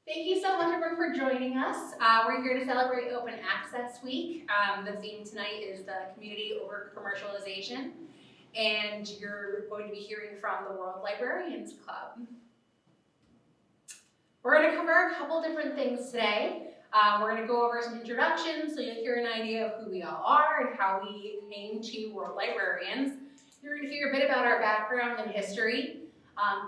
Thank you so much, everyone, for joining us. We're here to celebrate Open Access Week. The theme tonight is the community over commercialization, and you're going to be hearing from the World Librarians Club. We're going to cover a couple different things today. We're going to go over some introductions so you'll hear an idea of who we all are and how we came to World Librarians. You're going to hear a bit about our background and history.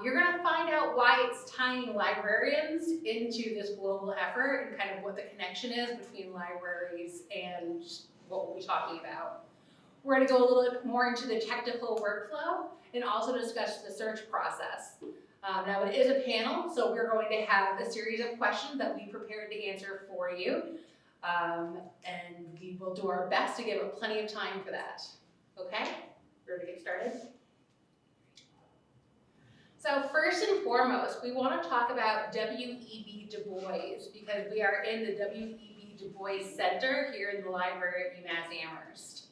You're going to find out why it's tying librarians into this global effort and kind of what the connection is between libraries and what we'll be talking about. We're going to go a little bit more into the technical workflow and also discuss the search process. Now it is a panel, so we're going to have a series of questions that we prepared to answer for you. And we will do our best to give it plenty of time for that. Okay, we're going to get started. So first and foremost, we want to talk about W.E.B. Du Bois because we are in the W.E.B. Du Bois Center here in the library at UMass Amherst.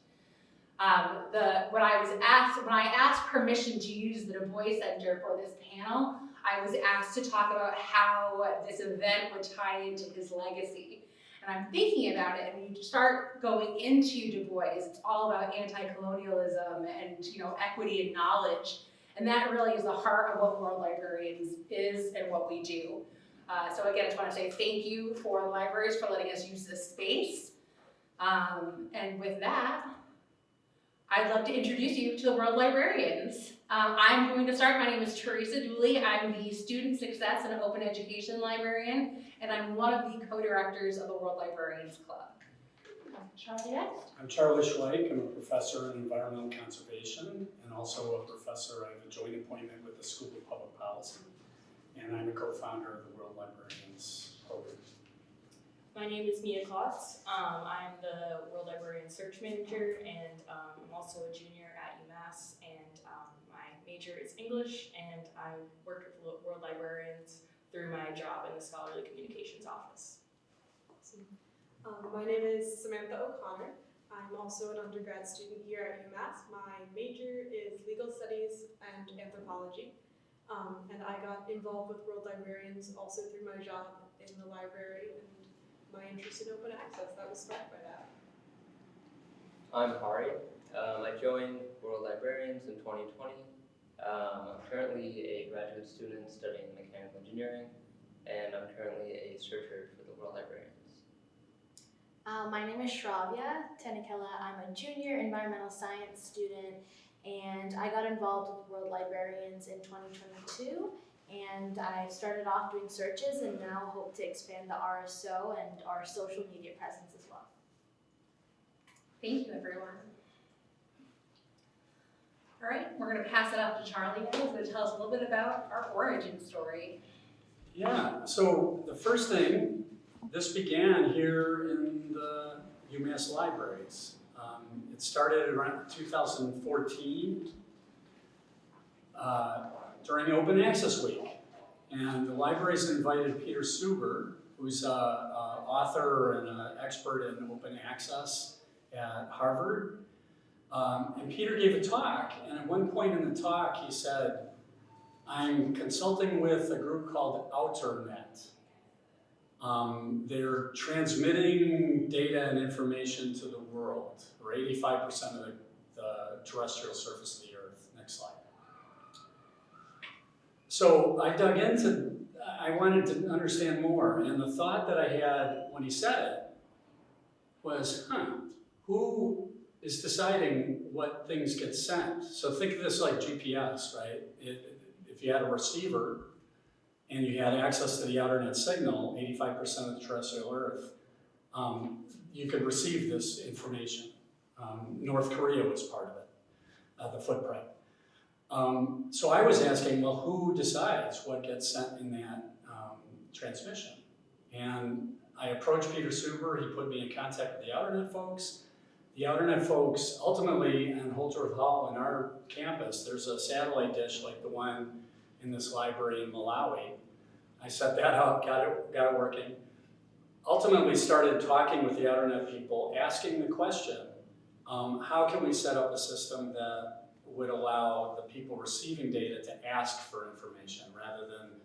When I asked permission to use the Du Bois Center for this panel, I was asked to talk about how this event would tie into his legacy. And I'm thinking about it, and when you start going into Du Bois, it's all about anti-colonialism and equity and knowledge. And that really is the heart of what World Librarians is and what we do. So again, I just want to say thank you for the libraries for letting us use this space. And with that, I'd love to introduce you to the World Librarians. I'm going to start. My name is Theresa Dooley. I'm the Student Success and Open Education Librarian, and I'm one of the co-directors of the World Librarians Club. Charlie next. I'm Charlie Schweik. I'm a professor in environmental conservation and also a professor. I have a joint appointment with the School of Public Policy, and I'm a co-founder of the World Librarians program. My name is Mia Klotz. I'm the World Librarian Search Manager, and I'm also a junior at UMass, and my major is English, and I worked with World Librarians through my job in the Scholarly Communications Office. My name is Samantha O'Connor. I'm also an undergrad student here at UMass. My major is legal studies and anthropology. And I got involved with World Librarians also through my job in the library and my interest in open access. That was sparked by that. I'm Hari. I joined World Librarians in 2020. I'm currently a graduate student studying mechanical engineering, and I'm currently a searcher for the World Librarians. My name is Shravya Tenikela. I'm a junior environmental science student, and I got involved with World Librarians in 2022, and I started off doing searches and now hope to expand the RSO and our social media presence as well. Thank you, everyone. All right, we're going to pass it off to Charlie now, who's going to tell us a little bit about our origin story. Yeah, so the first thing, this began here in the UMass libraries. It started around 2014 during Open Access Week. And the libraries invited Peter Suber, who's an author and an expert in open access at Harvard. And Peter gave a talk, and at one point in the talk he said, I'm consulting with a group called OuterNet. They're transmitting data and information to the world, or 85% of the terrestrial surface of the Earth. Next slide. So I dug into, I wanted to understand more, and the thought that I had when he said it was, who is deciding what things get sent? So think of this like GPS, right? If you had a receiver, and you had access to the outernet signal, 85% of the terrestrial Earth, you could receive this information. North Korea was part of it, the footprint. So I was asking, well, who decides what gets sent in that transmission? And I approached Peter Suber. He put me in contact with the outernet folks. The outernet folks, ultimately, on Holdsworth Hall in our campus, there's a satellite dish like the one in this library in Malawi. I set that up, got it working. Ultimately started talking with the outernet people, asking the question, how can we set up a system that would allow the people receiving data to ask for information rather than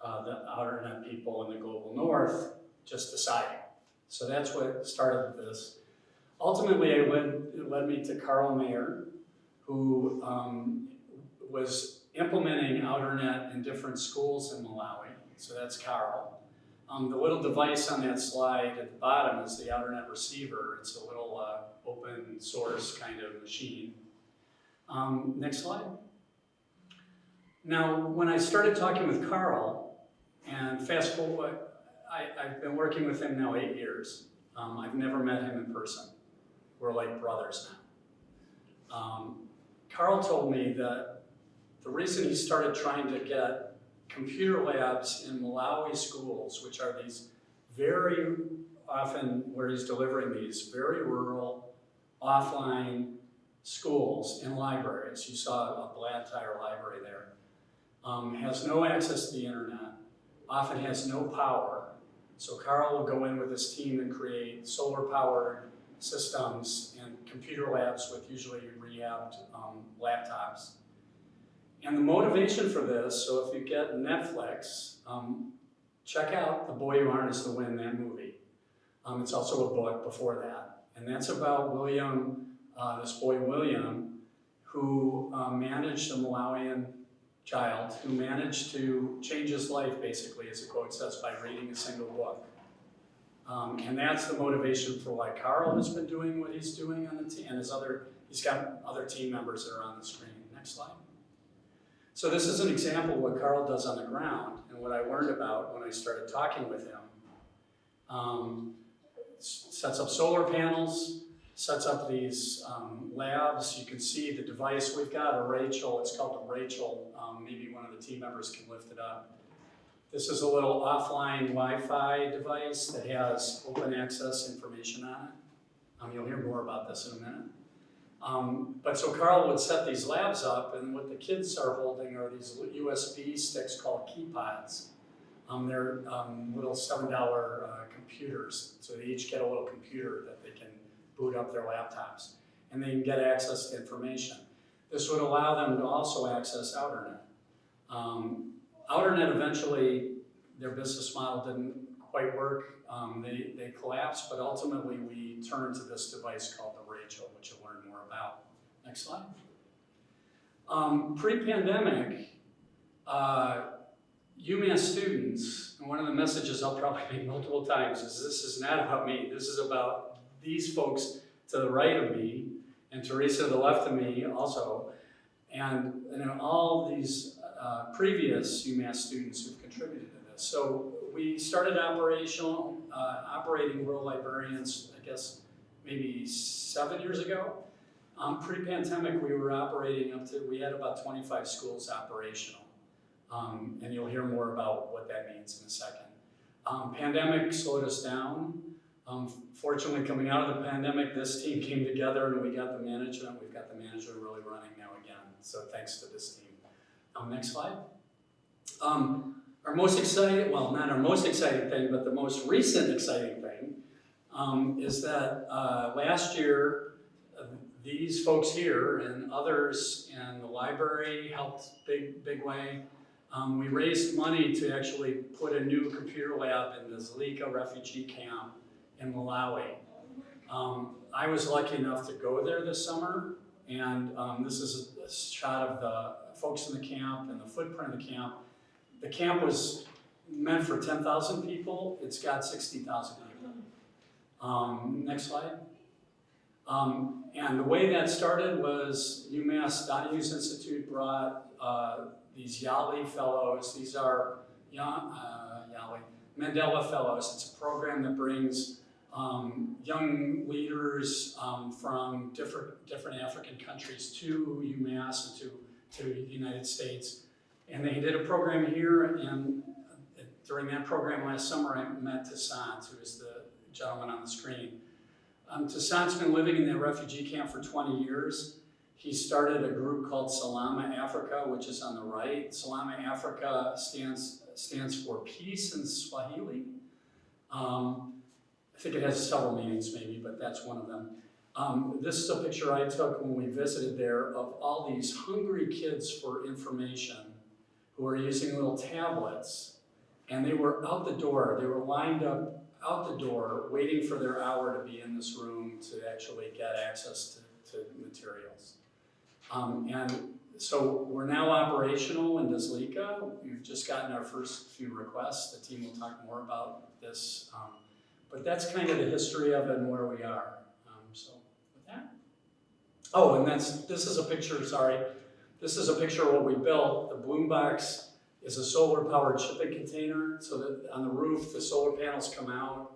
the outer net people in the global north just deciding. So that's what started this. Ultimately, it led me to Carl Mayer, who was implementing outernet in different schools in Malawi. So that's Carl. The little device on that slide at the bottom is the outernet receiver. It's a little open source kind of machine. Next slide. Now, when I started talking with Carl, and fast forward, I've been working with him now 8 years. I've never met him in person. We're like brothers now. Carl told me that the reason he started trying to get computer labs in Malawi schools, which are these very often where he's delivering these very rural, offline schools and libraries. You saw a Blantyre library there. Has no access to the internet, often has no power. So Carl will go in with his team and create solar-powered systems and computer labs with usually rehabbed laptops. And the motivation for this, so if you get Netflix, check out The Boy Who Harnessed the Wind, that movie. It's also a book before that. And that's about William, this boy William, who managed a Malawian child, who managed to change his life, basically, as the quote says, by reading a single book. And that's the motivation for why Carl has been doing what he's doing on the team, and he's got other team members that are on the screen. Next slide. So this is an example of what Carl does on the ground, and what I learned about when I started talking with him. Sets up solar panels, sets up these labs. You can see the device. We've got a Rachel, it's called a Rachel. Maybe one of the team members can lift it up. This is a little offline Wi-Fi device that has open access information on it. You'll hear more about this in a minute. But so Carl would set these labs up, and what the kids are holding are these USB sticks called keypods. They're little $7 computers, so they each get a little computer that they can boot up their laptops, and they can get access to information. This would allow them to also access outernet. Outernet eventually, their business model didn't quite work. They collapsed, but ultimately we turned to this device called the Rachel, which you'll learn more about. Next slide. Pre-pandemic, UMass students, and one of the messages I'll probably make multiple times is this is not about me. This is about these folks to the right of me, and Theresa to the left of me also, and all these previous UMass students who've contributed to this. So we started operating World Librarians, I guess, maybe 7 years ago. Pre-pandemic, we were operating we had about 25 schools operational. And you'll hear more about what that means in a second. Pandemic slowed us down. Fortunately, coming out of the pandemic, this team came together and we got the management. We've got the management really running now again. So thanks to this team. Next slide. Our most exciting, well, not our most exciting thing, but the most recent exciting thing is that last year, these folks here and others in the library helped big way. We raised money to actually put a new computer lab in the Zalika refugee camp in Malawi. I was lucky enough to go there this summer, and this is a shot of the folks in the camp and the footprint of the camp. The camp was meant for 10,000 people. It's got 60,000 people. Next slide. And the way that started was UMass Donohue's Institute brought these Yali Fellows. These are Mandela Fellows. It's a program that brings young leaders from different African countries to UMass and to the United States. And they did a program here, and during that program last summer, I met Toussaint, who is the gentleman on the screen. Toussaint's been living in that refugee camp for 20 years. He started a group called Salama Africa, which is on the right. Salama Africa stands for peace in Swahili. I think it has several meanings maybe, but that's one of them. This is a picture I took when we visited there of all these hungry kids for information who are using little tablets And they were out the door, they were lined up out the door, waiting for their hour to be in this room to actually get access to materials. And so we're now operational in Dooley. We've just gotten our first few requests. The team will talk more about this. But that's kind of the history of it and where we are. So with that. Oh, and this is a picture, sorry. This is a picture of what we built. The Bloom box is a solar powered shipping container. So that on the roof, the solar panels come out.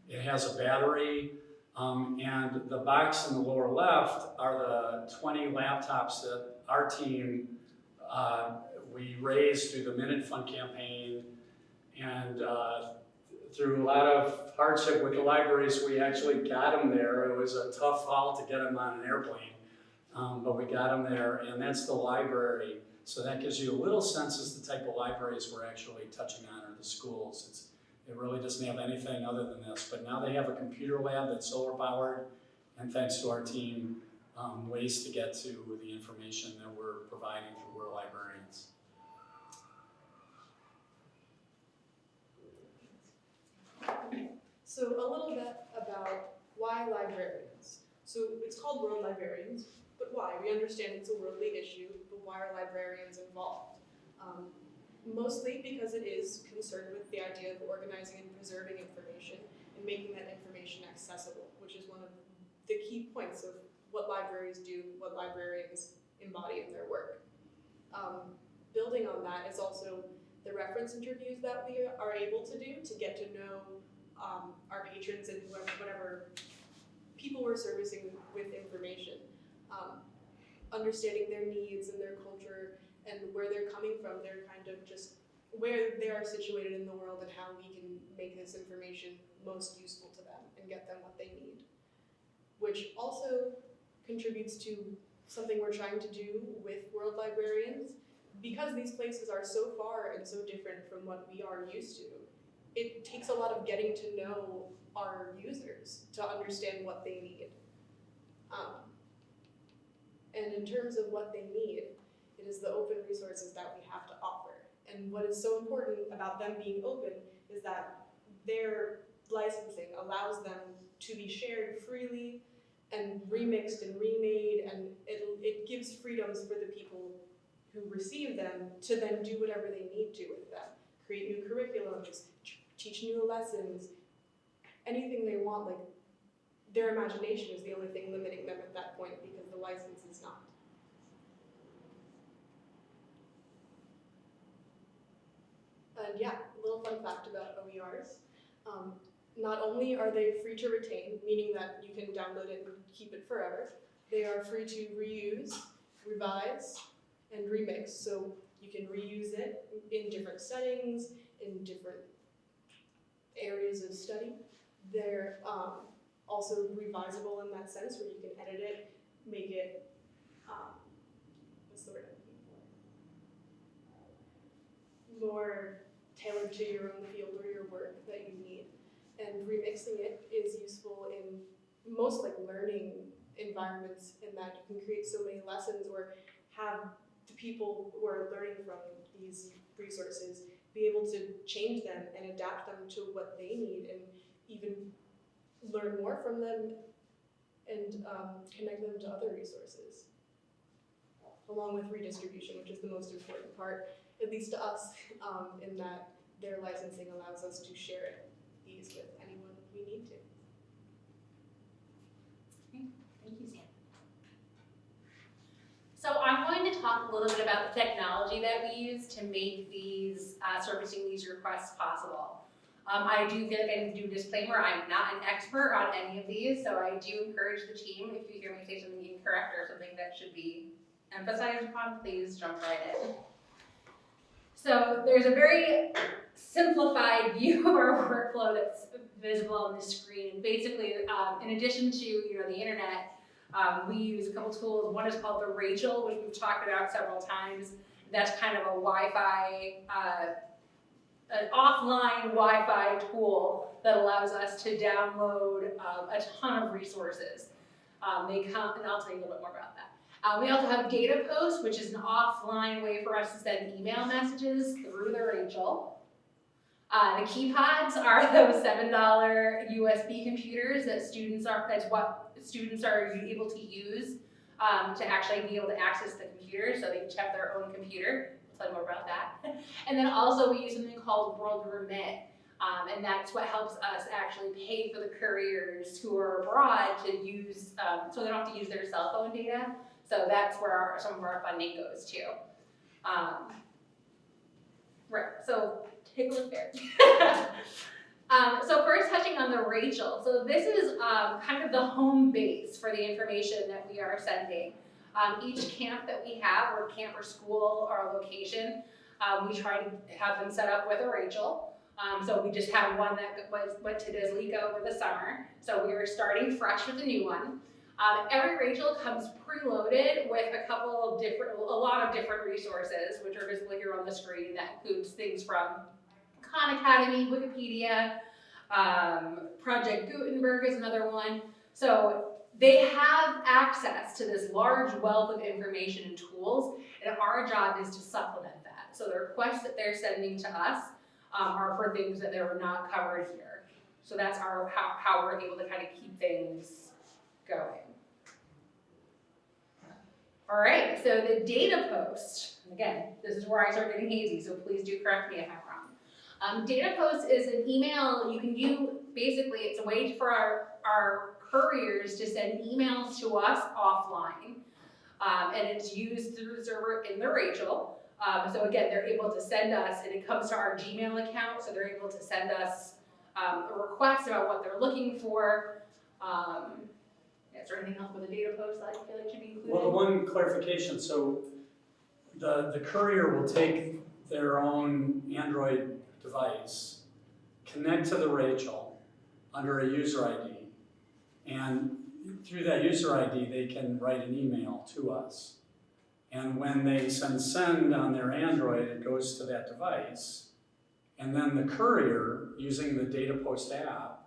It has a battery. And the box in the lower left are the 20 laptops that our team, we raised through the Minute Fund campaign, and through a lot of hardship with the libraries, we actually got them there. It was a tough haul to get them on an airplane, but we got them there, and that's the library. So that gives you a little sense as the type of libraries we're actually touching on are the schools. It really doesn't have anything other than this, but now they have a computer lab that's solar powered, and thanks to our team, ways to get to the information that we're providing through World Librarians. So a little bit about why librarians. So it's called World Librarians, but why? We understand it's a worldly issue, but why are librarians involved? Mostly because it is concerned with the idea of organizing and preserving information and making that information accessible, which is one of the key points of what libraries do, what librarians embody in their work. Building on that is also the reference interviews that we are able to do to get to know our patrons and whatever people we're servicing with information. Understanding their needs and their culture and where they're coming from, they're kind of just where they are situated in the world and how we can make this information most useful to them and get them what they need. Which also contributes to something we're trying to do with World Librarians. Because these places are so far and so different from what we are used to, it takes a lot of getting to know our users to understand what they need. And in terms of what they need, it is the open resources that we have to offer. And what is so important about them being open is that their licensing allows them to be shared freely and remixed and remade, and it gives freedoms for the people who receive them to then do whatever they need to with them. Create new curriculums, teach new lessons, anything they want. Like, their imagination is the only thing limiting them at that point because the license is not. And yeah, a little fun fact about OERs. Not only are they free to retain, meaning that you can download it and keep it forever, they are free to reuse, revise, and remix. So you can reuse it in different settings, in different areas of study. They're also revisable in that sense, where you can edit it, make it, what's the word I'm looking for? More tailored to your own field or your work that you need. And remixing it is useful in most learning environments, in that you can create so many lessons or have the people who are learning from these resources be able to change them and adapt them to what they need, and even learn more from them and connect them to other resources. Along with redistribution, which is the most important part, at least to us, in that their licensing allows us to share these with anyone we need to. Thank you, Sam. So I'm going to talk a little bit about the technology that we use to make these, servicing these requests possible. I do feel like I need to do a disclaimer, I'm not an expert on any of these, so I do encourage the team, if you hear me say something incorrect or something that should be emphasized upon, please jump right in. So there's a very simplified view of our workflow that's visible on this screen. Basically, in addition to the internet, we use a couple tools. One is called the Rachel, which we've talked about several times. That's kind of a Wi-Fi, an offline Wi-Fi tool that allows us to download a ton of resources. They come, and I'll tell you a little bit more about that. We also have Data Post, which is an offline way for us to send email messages through the Rachel. The key pods are those $7 USB computers that's what students are able to use to actually be able to access the computer, so they each have their own computer. I'll tell you more about that. And then also we use something called World Remit, and that's what helps us actually pay for the couriers who are abroad to use, so they don't have to use their cell phone data. So that's where some of our funding goes to. Right, so take a look there. So first touching on the Rachel. So this is kind of the home base for the information that we are sending. Each camp that we have, or camp or school or location, we try to have them set up with a Rachel. So we just have one that went to Dooley over the summer. So we are starting fresh with a new one. Every Rachel comes preloaded with a lot of different resources, which are visible here on the screen. That includes things from Khan Academy, Wikipedia, Project Gutenberg is another one. So they have access to this large wealth of information and tools, and our job is to supplement that. So the requests that they're sending to us are for things that are not covered here. So that's how we're able to kind of keep things going. All right, so the data post, and again, this is where I start getting hazy, so please do correct me if I'm wrong. Data post is an email you can do. Basically, it's a way for our couriers to send emails to us offline, and it's used through the server in the Rachel. So again, they're able to send us, and it comes to our Gmail account, so they're able to send us a request about what they're looking for. Is there anything else with the data post that I feel like should be included? Well, the one clarification, so the courier will take their own Android device, connect to the Rachel under a user ID, and through that user ID, they can write an email to us. And when they send on their Android, it goes to that device, and then the courier, using the Data Post app,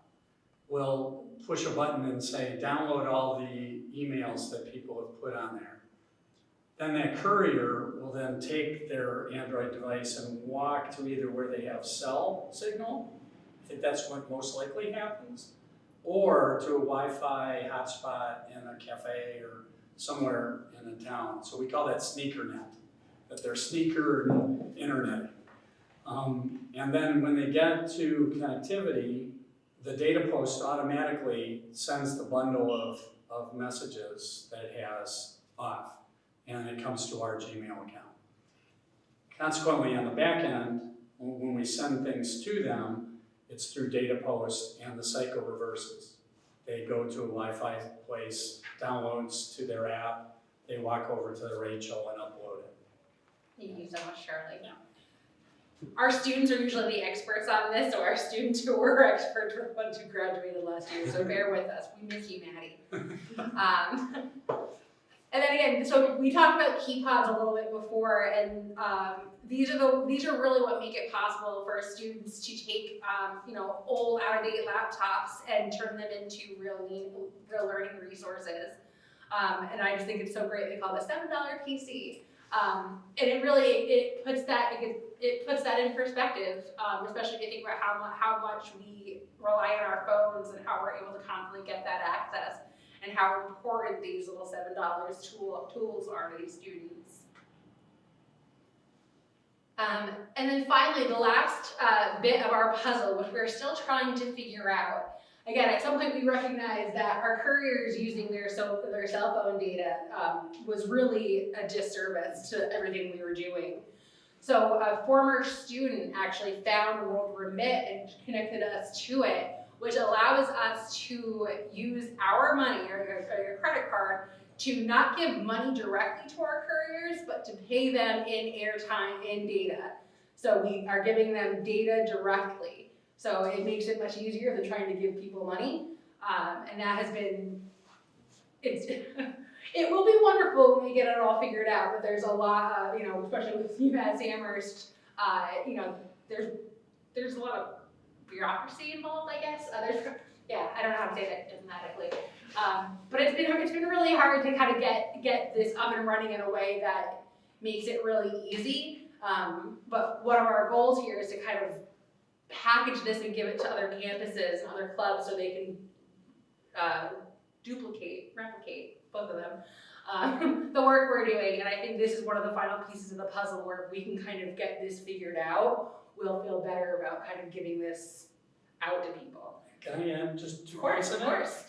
will push a button and say, download all the emails that people have put on there. Then that courier will then take their Android device and walk to either where they have cell signal, I think that's what most likely happens, or to a Wi-Fi hotspot in a cafe or somewhere in a town. So we call that sneaker net, that they're sneaker internet. And then when they get to connectivity, the data post automatically sends the bundle of messages that it has off, and it comes to our Gmail account. Consequently, on the back end, when we send things to them, it's through data post, and the cycle reverses. They go to a Wi-Fi place, downloads to their app, they walk over to the Rachel and upload it. Thank you so much, Charlie. Yeah. Our students are usually the experts on this, so our students who were experts were the ones who graduated last year, so bear with us. We miss you, Maddie. And then again, so we talked about key pods a little bit before, and these are really what make it possible for students to take old out-of-date laptops and turn them into real learning resources. And I just think it's so great. They call it a $7 PC. And it puts that in perspective, especially if you think about how much we rely on our phones and how we're able to constantly get that access, and how important these little $7 tools are to these students. And then finally, the last bit of our puzzle, which we're still trying to figure out. Again, at some point we recognized that our couriers using their cell phone data was really a disservice to everything we were doing. So a former student actually found World Remit and connected us to it, which allows us to use our money or your credit card to not give money directly to our couriers, but to pay them in airtime, in data. So we are giving them data directly. So it makes it much easier than trying to give people money. And that has been, it will be wonderful when we get it all figured out, but there's a lot, especially with UMass Amherst, there's a lot of bureaucracy involved, I guess. I don't know how to say that diplomatically. But it's been really hard to kind of get this up and running in a way that makes it really easy. But one of our goals here is to kind of package this and give it to other campuses and other clubs so they can replicate, both of them, the work we're doing. And I think this is one of the final pieces of the puzzle where if we can kind of get this figured out, we'll feel better about kind of giving this out to people. Can I add just 2 Of course, points of on that? course.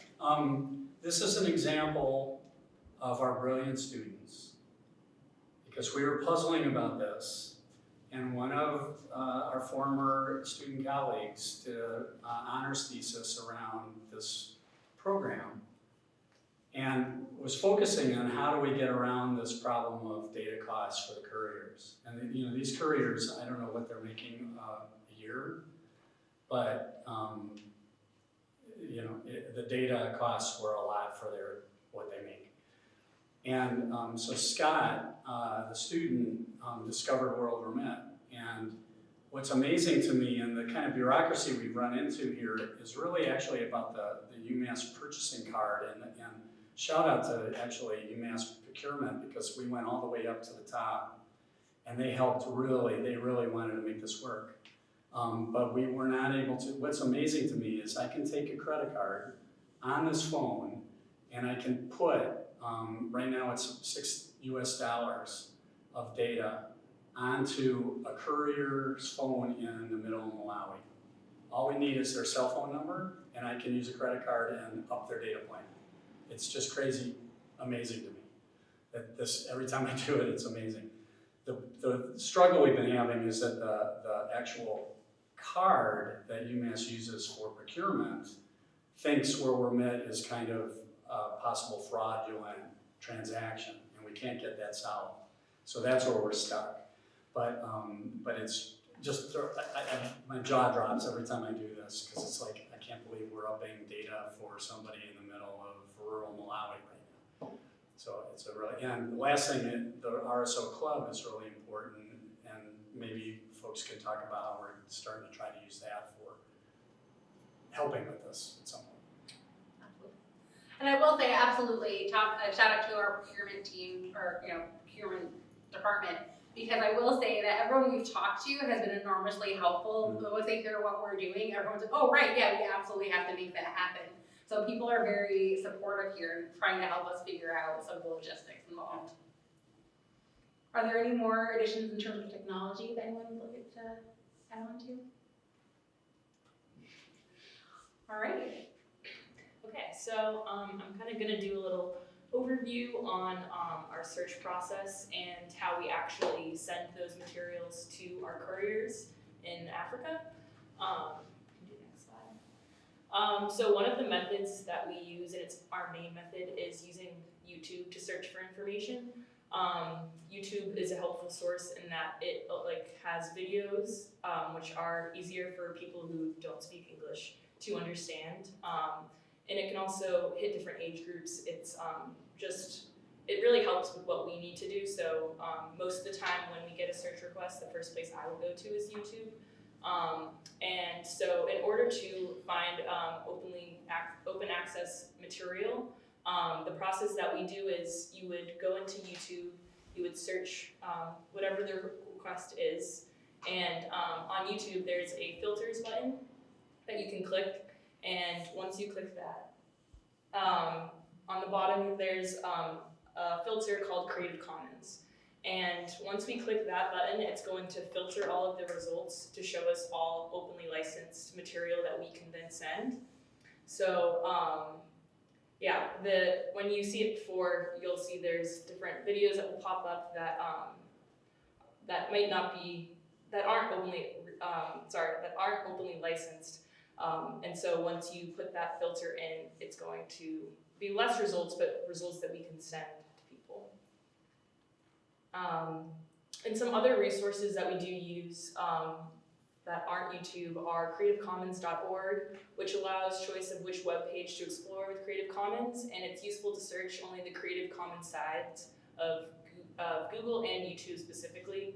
This is an example of our brilliant students, because we were puzzling about this, and one of our former student colleagues did an honors thesis around this program, and was focusing on how do we get around this problem of data costs for the couriers. And you know, these couriers, I don't know what they're making a year, but you know, the data costs were a lot for what they make. And so Scott, the student, discovered World Remit. And what's amazing to me, and the kind of bureaucracy we've run into here, is really actually about the UMass purchasing card. And shout out to actually UMass procurement, because we went all the way up to the top, and they helped they really wanted to make this work. But we were not able to. What's amazing to me is I can take a credit card on this phone, and I can put, right now it's $6 of data onto a courier's phone in the middle of Malawi. All we need is their cell phone number, and I can use a credit card and up their data plan. It's just crazy, amazing to me. That this, every time I do it, it's amazing. The struggle we've been having is that the actual card that UMass uses for procurement thinks World Remit is kind of a possible fraudulent transaction, and we can't get that solved. So that's where we're stuck. But it's just, my jaw drops every time I do this, because it's like, I can't believe we're upping data for somebody in the middle of rural Malawi right now. So it's a really, and the last thing, the RSO club is really important, and maybe folks can talk about how we're starting to try to use that for helping with this at some point. Absolutely. And I will say, absolutely, shout out to our procurement team, or procurement department, because I will say that everyone we've talked to has been enormously helpful. Once they hear what we're doing, everyone's like, oh right, yeah, we absolutely have to make that happen. So people are very supportive here and trying to help us figure out some of the logistics involved. Are there any more additions in terms of technology that anyone would like to add on to? All right. Okay, so I'm kind of going to do a little overview on our search process and how we actually send those materials to our couriers in Africa. Do next slide. So one of the methods that we use, and it's our main method, is using YouTube to search for information. YouTube is a helpful source in that it has videos which are easier for people who don't speak English to understand. And it can also hit different age groups. It's it really helps with what we need to do. So most of the time when we get a search request, the first place I will go to is YouTube. And so in order to find open access material, the process that we do is you would go into YouTube, you would search whatever the request is, and on YouTube there's a filters button that you can click. And once you click that, on the bottom there's a filter called Creative Commons. And once we click that button, it's going to filter all of the results to show us all openly licensed material that we can then send. So when you see it before, you'll see there's different videos that will pop up that that aren't openly licensed. And so once you put that filter in, it's going to be less results, but results that we can send to people. And some other resources that we do use that aren't YouTube are creativecommons.org, which allows choice of which web page to explore with Creative Commons, and it's useful to search only the Creative Commons sides of Google and YouTube specifically.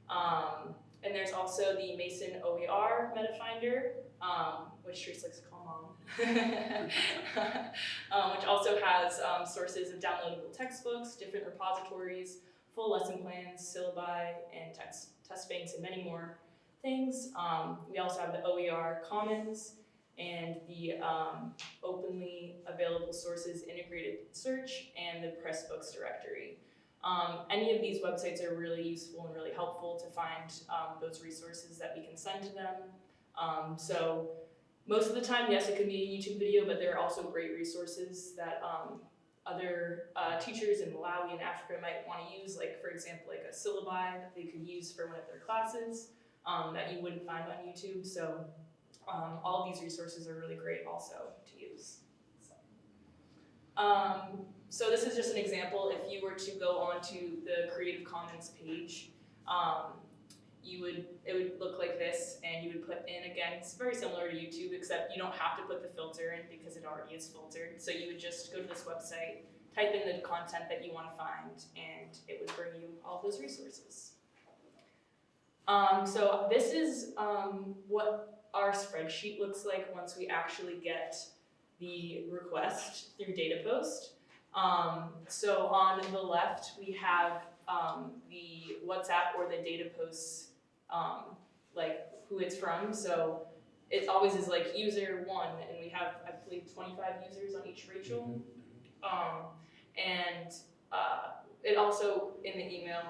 And there's also the Mason OER meta finder, which Theresa likes to call mom, which also has sources of downloadable textbooks, different repositories, full lesson plans, syllabi, and test banks, and many more things. We also have the OER Commons and the openly available sources integrated search and the Pressbooks directory. Any of these websites are really useful and really helpful to find those resources that we can send to them. So most of the time, yes, it could be a YouTube video, but there are also great resources that other teachers in Malawi and Africa might want to use, like for example, like a syllabi that they could use for one of their classes that you wouldn't find on YouTube. So all of these resources are really great also to use. So this is just an example. If you were to go onto the Creative Commons page, it would look like this, and you would put in, again, it's very similar to YouTube, except you don't have to put the filter in because it already is filtered. So you would just go to this website, type in the content that you want to find, and it would bring you all those resources. So this is what our spreadsheet looks like once we actually get the request through DataPost. So on the left, we have the WhatsApp or the DataPost, like who it's from. So it always is like user 1, and we have, I believe, 25 users on each Rachel. It also, in the email,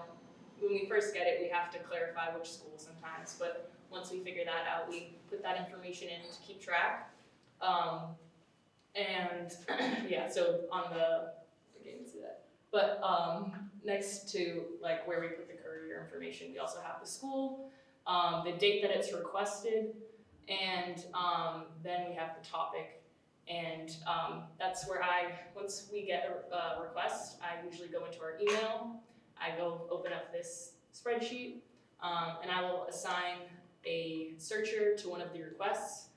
when we first get it, we have to clarify which school sometimes, but once we figure that out, we put that information in to keep track. Yeah, so on the, I can't see that, but next to like where we put the courier information, we also have the school, the date that it's requested, and then we have the topic. And that's where once we get a request, I usually go into our email, I go open up this spreadsheet, and I will assign a searcher to one of the requests.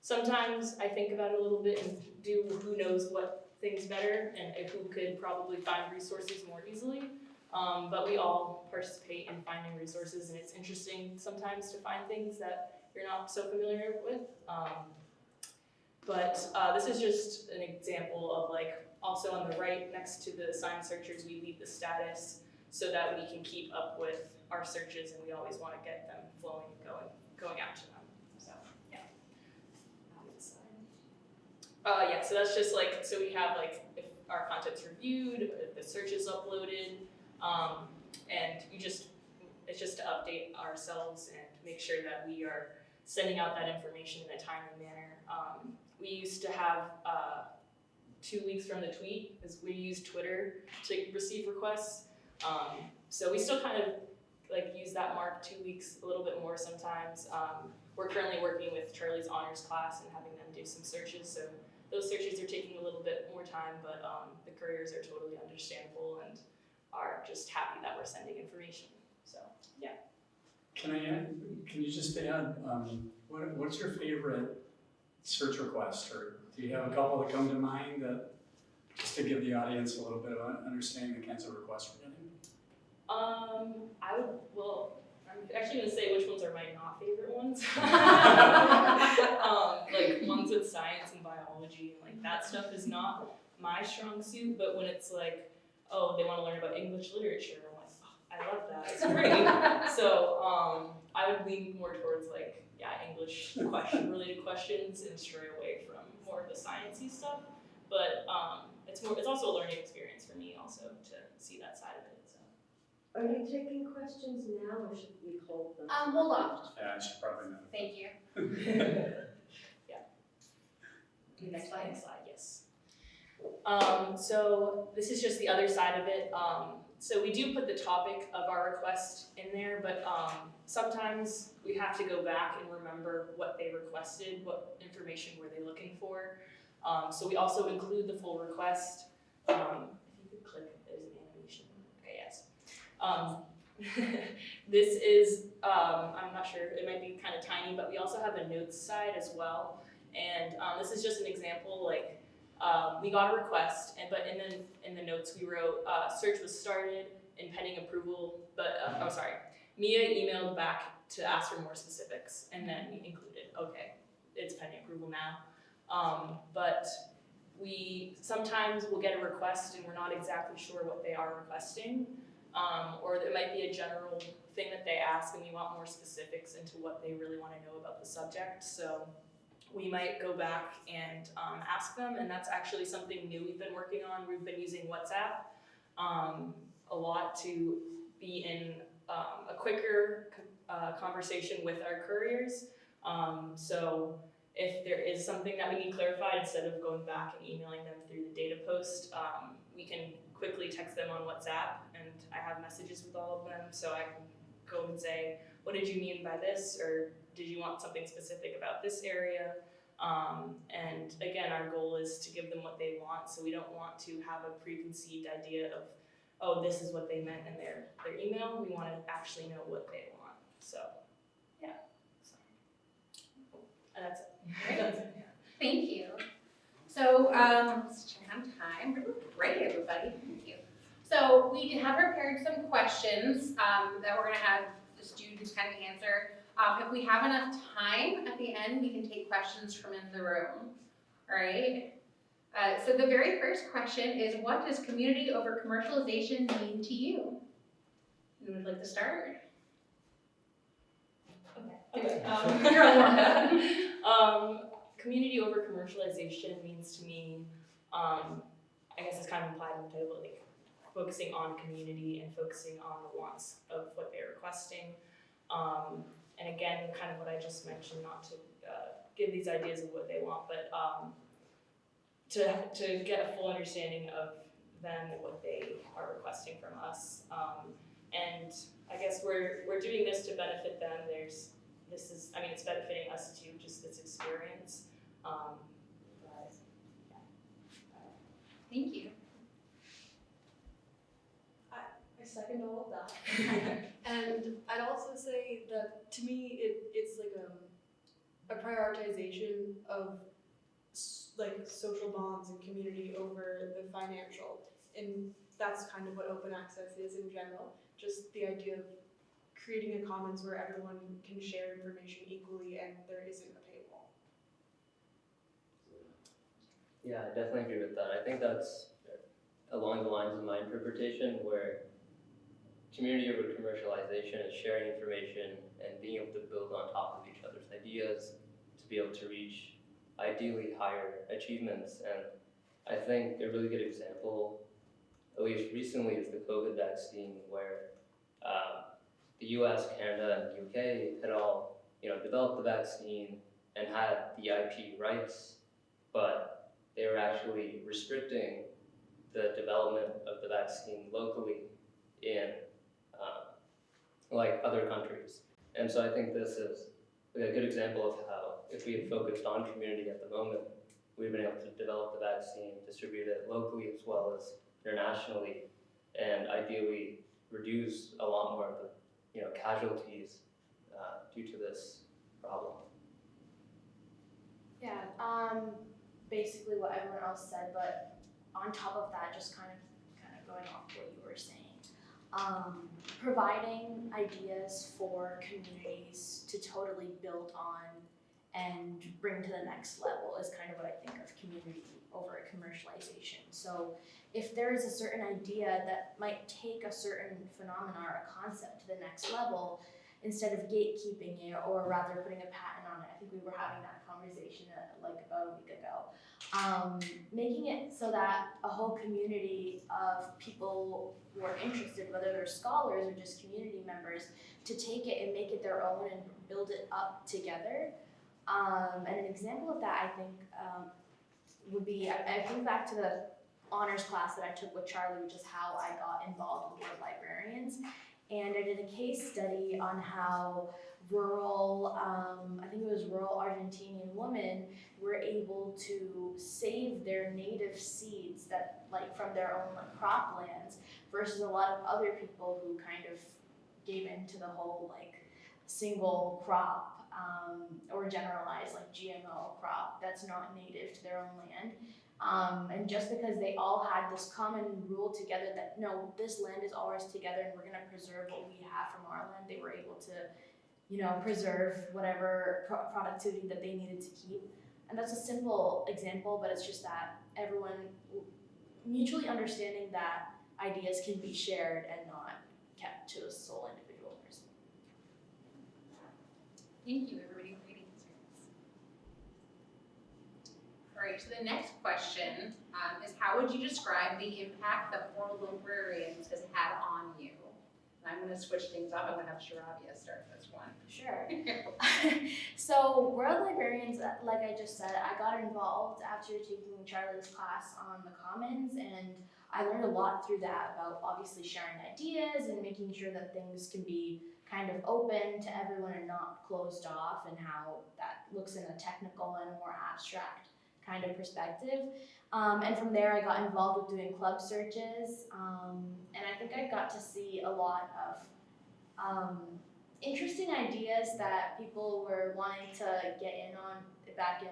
Sometimes I think about it a little bit and do who knows what things better and who could probably find resources more easily. But we all participate in finding resources, and it's interesting sometimes to find things that you're not so familiar with. This is just an example of like, also on the right next to the assigned searchers, we leave the status so that we can keep up with our searches, and we always want to get them flowing and going out to them. So yeah. So that's just like, so we have like if our content's reviewed, if the search is uploaded, and it's just to update ourselves and make sure that we are sending out that information in a timely manner. We used to have 2 weeks from the tweet, because we use Twitter to receive requests. So we still kind of like use that mark 2 weeks a little bit more sometimes. We're currently working with Charlie's honors class and having them do some searches. So those searches are taking a little bit more time, but the couriers are totally understandable and are just happy that we're sending information. So yeah. Can you just add, what's your favorite search request, or do you have a couple that come to mind that, just to give the audience a little bit of understanding the kinds of requests we're getting? I'm actually gonna say which ones are my not favorite ones. Like ones with science and biology, like that stuff is not my strong suit, but when it's like, oh, they wanna learn about English literature, I'm like, oh, I love that, it's great. So I would lean more towards like, English related questions and stray away from more of the sciencey stuff. But it's also a learning experience for me also to see that side of it. So. Are you taking questions now, or should we hold them? Hold on. Yeah, I should probably know. Thank you. Next slide. Next slide, yes. So this is just the other side of it. So we do put the topic of our request in there, but sometimes we have to go back and remember what they requested, what information were they looking for. So we also include the full request. If you could click, there's an animation. Okay, yes. This is, I'm not sure, it might be kind of tiny, but we also have a notes side as well. And this is just an example, like, we got a request, but in the notes we wrote, search was started and pending approval, but, Mia emailed back to ask for more specifics, and then we included, okay, it's pending approval now. But we sometimes will get a request and we're not exactly sure what they are requesting. or it might be a general thing that they ask and we want more specifics into what they really want to know about the subject. So we might go back and ask them, and that's actually something new we've been working on. We've been using WhatsApp a lot to be in a quicker conversation with our couriers. So if there is something that we need clarified, instead of going back and emailing them through the data post, we can quickly text them on WhatsApp, and I have messages with all of them, so I can go and say, what did you mean by this, or did you want something specific about this area? And again, our goal is to give them what they want, so we don't want to have a preconceived idea of, oh, this is what they meant in their email. We want to actually know what they want. So, yeah. So, and that's it. Great. Thank you. So, let's check on time. Great, everybody. Thank you. So, we have prepared some questions that we're going to have the students kind of answer. If we have enough time at the end, we can take questions from in the room. All right. So the very first question is, what does community over commercialization mean to you? Who would like to start? Okay. You're on. Community over commercialization means to me, I guess it's kind of implied in the title, like focusing on community and focusing on the wants of what they're requesting. And again, kind of what I just mentioned, not to give these ideas of what they want, but to get a full understanding of them and what they are requesting from us. And I guess we're doing this to benefit them. It's benefiting us too, just this experience. Thank you. I second all of that. And I'd also say that to me it's like a prioritization of like social bonds and community over the financial, and that's kind of what open access is in general. Just the idea of creating a commons where everyone can share information equally and there isn't a paywall. Yeah, I definitely agree with that. I think that's along the lines of my interpretation, where community over commercialization is sharing information and being able to build on top of each other's ideas to be able to reach ideally higher achievements. And I think a really good example, at least recently, is the COVID vaccine, where the US, Canada, and UK had all developed the vaccine and had the IP rights, but they were actually restricting the development of the vaccine locally in like other countries. And so I think this is a good example of how, if we had focused on community at the moment, we've been able to develop the vaccine, distribute it locally as well as internationally, and ideally reduce a lot more of the casualties due to this problem. Yeah, basically what everyone else said, but on top of that, just kind of going off what you were saying. Providing ideas for communities to totally build on and bring to the next level is kind of what I think of community over commercialization. So if there is a certain idea that might take a certain phenomenon or a concept to the next level, instead of gatekeeping it or rather putting a patent on it, I think we were having that conversation like about a week ago. Making it so that a whole community of people who are interested, whether they're scholars or just community members, to take it and make it their own and build it up together. And an example of that, I think, would be, I think back to the honors class that I took with Charlie, which is how I got involved with World Librarians. And I did a case study on how rural, I think it was rural Argentinian women were able to save their native seeds that, like, from their own croplands, versus a lot of other people who kind of gave into the whole like single crop or generalized like GMO crop that's not native to their own land. And just because they all had this common rule together that no, this land is ours together and we're gonna preserve what we have from our land, they were able to, preserve whatever productivity that they needed to keep. And that's a simple example, but it's just that everyone mutually understanding that ideas can be shared and not to a sole individual person. Thank you, everybody, for great answers. All right, so the next question is how would you describe the impact that World Librarians has had on you? And I'm going to switch things up. I'm going to have Shravya start this one. Sure. So World Librarians, like I just said, I got involved after taking Charlie's class on the Commons, and I learned a lot through that about obviously sharing ideas and making sure that things can be kind of open to everyone and not closed off, and how that looks in a technical and more abstract kind of perspective. And from there I got involved with doing club searches, and I think I got to see a lot of interesting ideas that people were wanting to get in on back in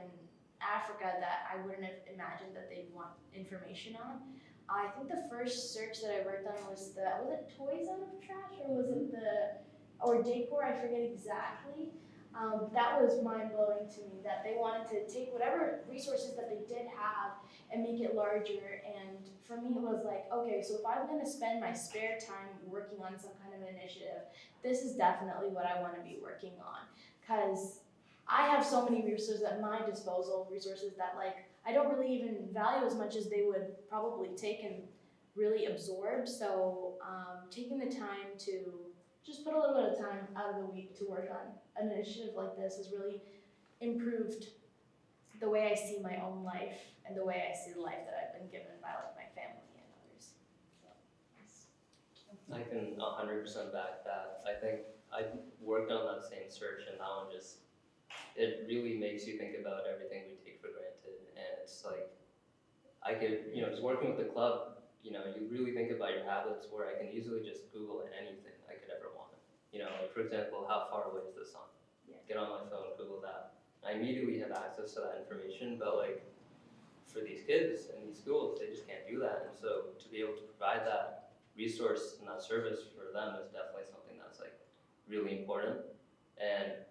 Africa that I wouldn't have imagined that they'd want information on. I think the first search that I worked on was it toys out of trash, or was it or decor, I forget exactly. That was mind-blowing to me, that they wanted to take whatever resources that they did have and make it larger. And for me it was like, okay, so if I'm gonna spend my spare time working on some kind of initiative, this is definitely what I wanna be working on. Cause I have so many resources at my disposal, resources that like I don't really even value as much as they would probably take and really absorb. So taking the time to just put a little bit of time out of the week to work on an initiative like this has really improved the way I see my own life and the way I see the life that I've been given by like my family and others. So, I can 100% back that. I think I worked on that same search, and that one just, it really makes you think about everything we take for granted. And it's like, I could, just working with the club, you really think about your habits, where I can easily just Google anything I could ever want. Like for example, how far away is the sun? Yeah. Get on my phone, Google that. I immediately have access to that information, but like for these kids in these schools, they just can't do that. And so to be able to provide that resource and that service for them is definitely something that's like really important. And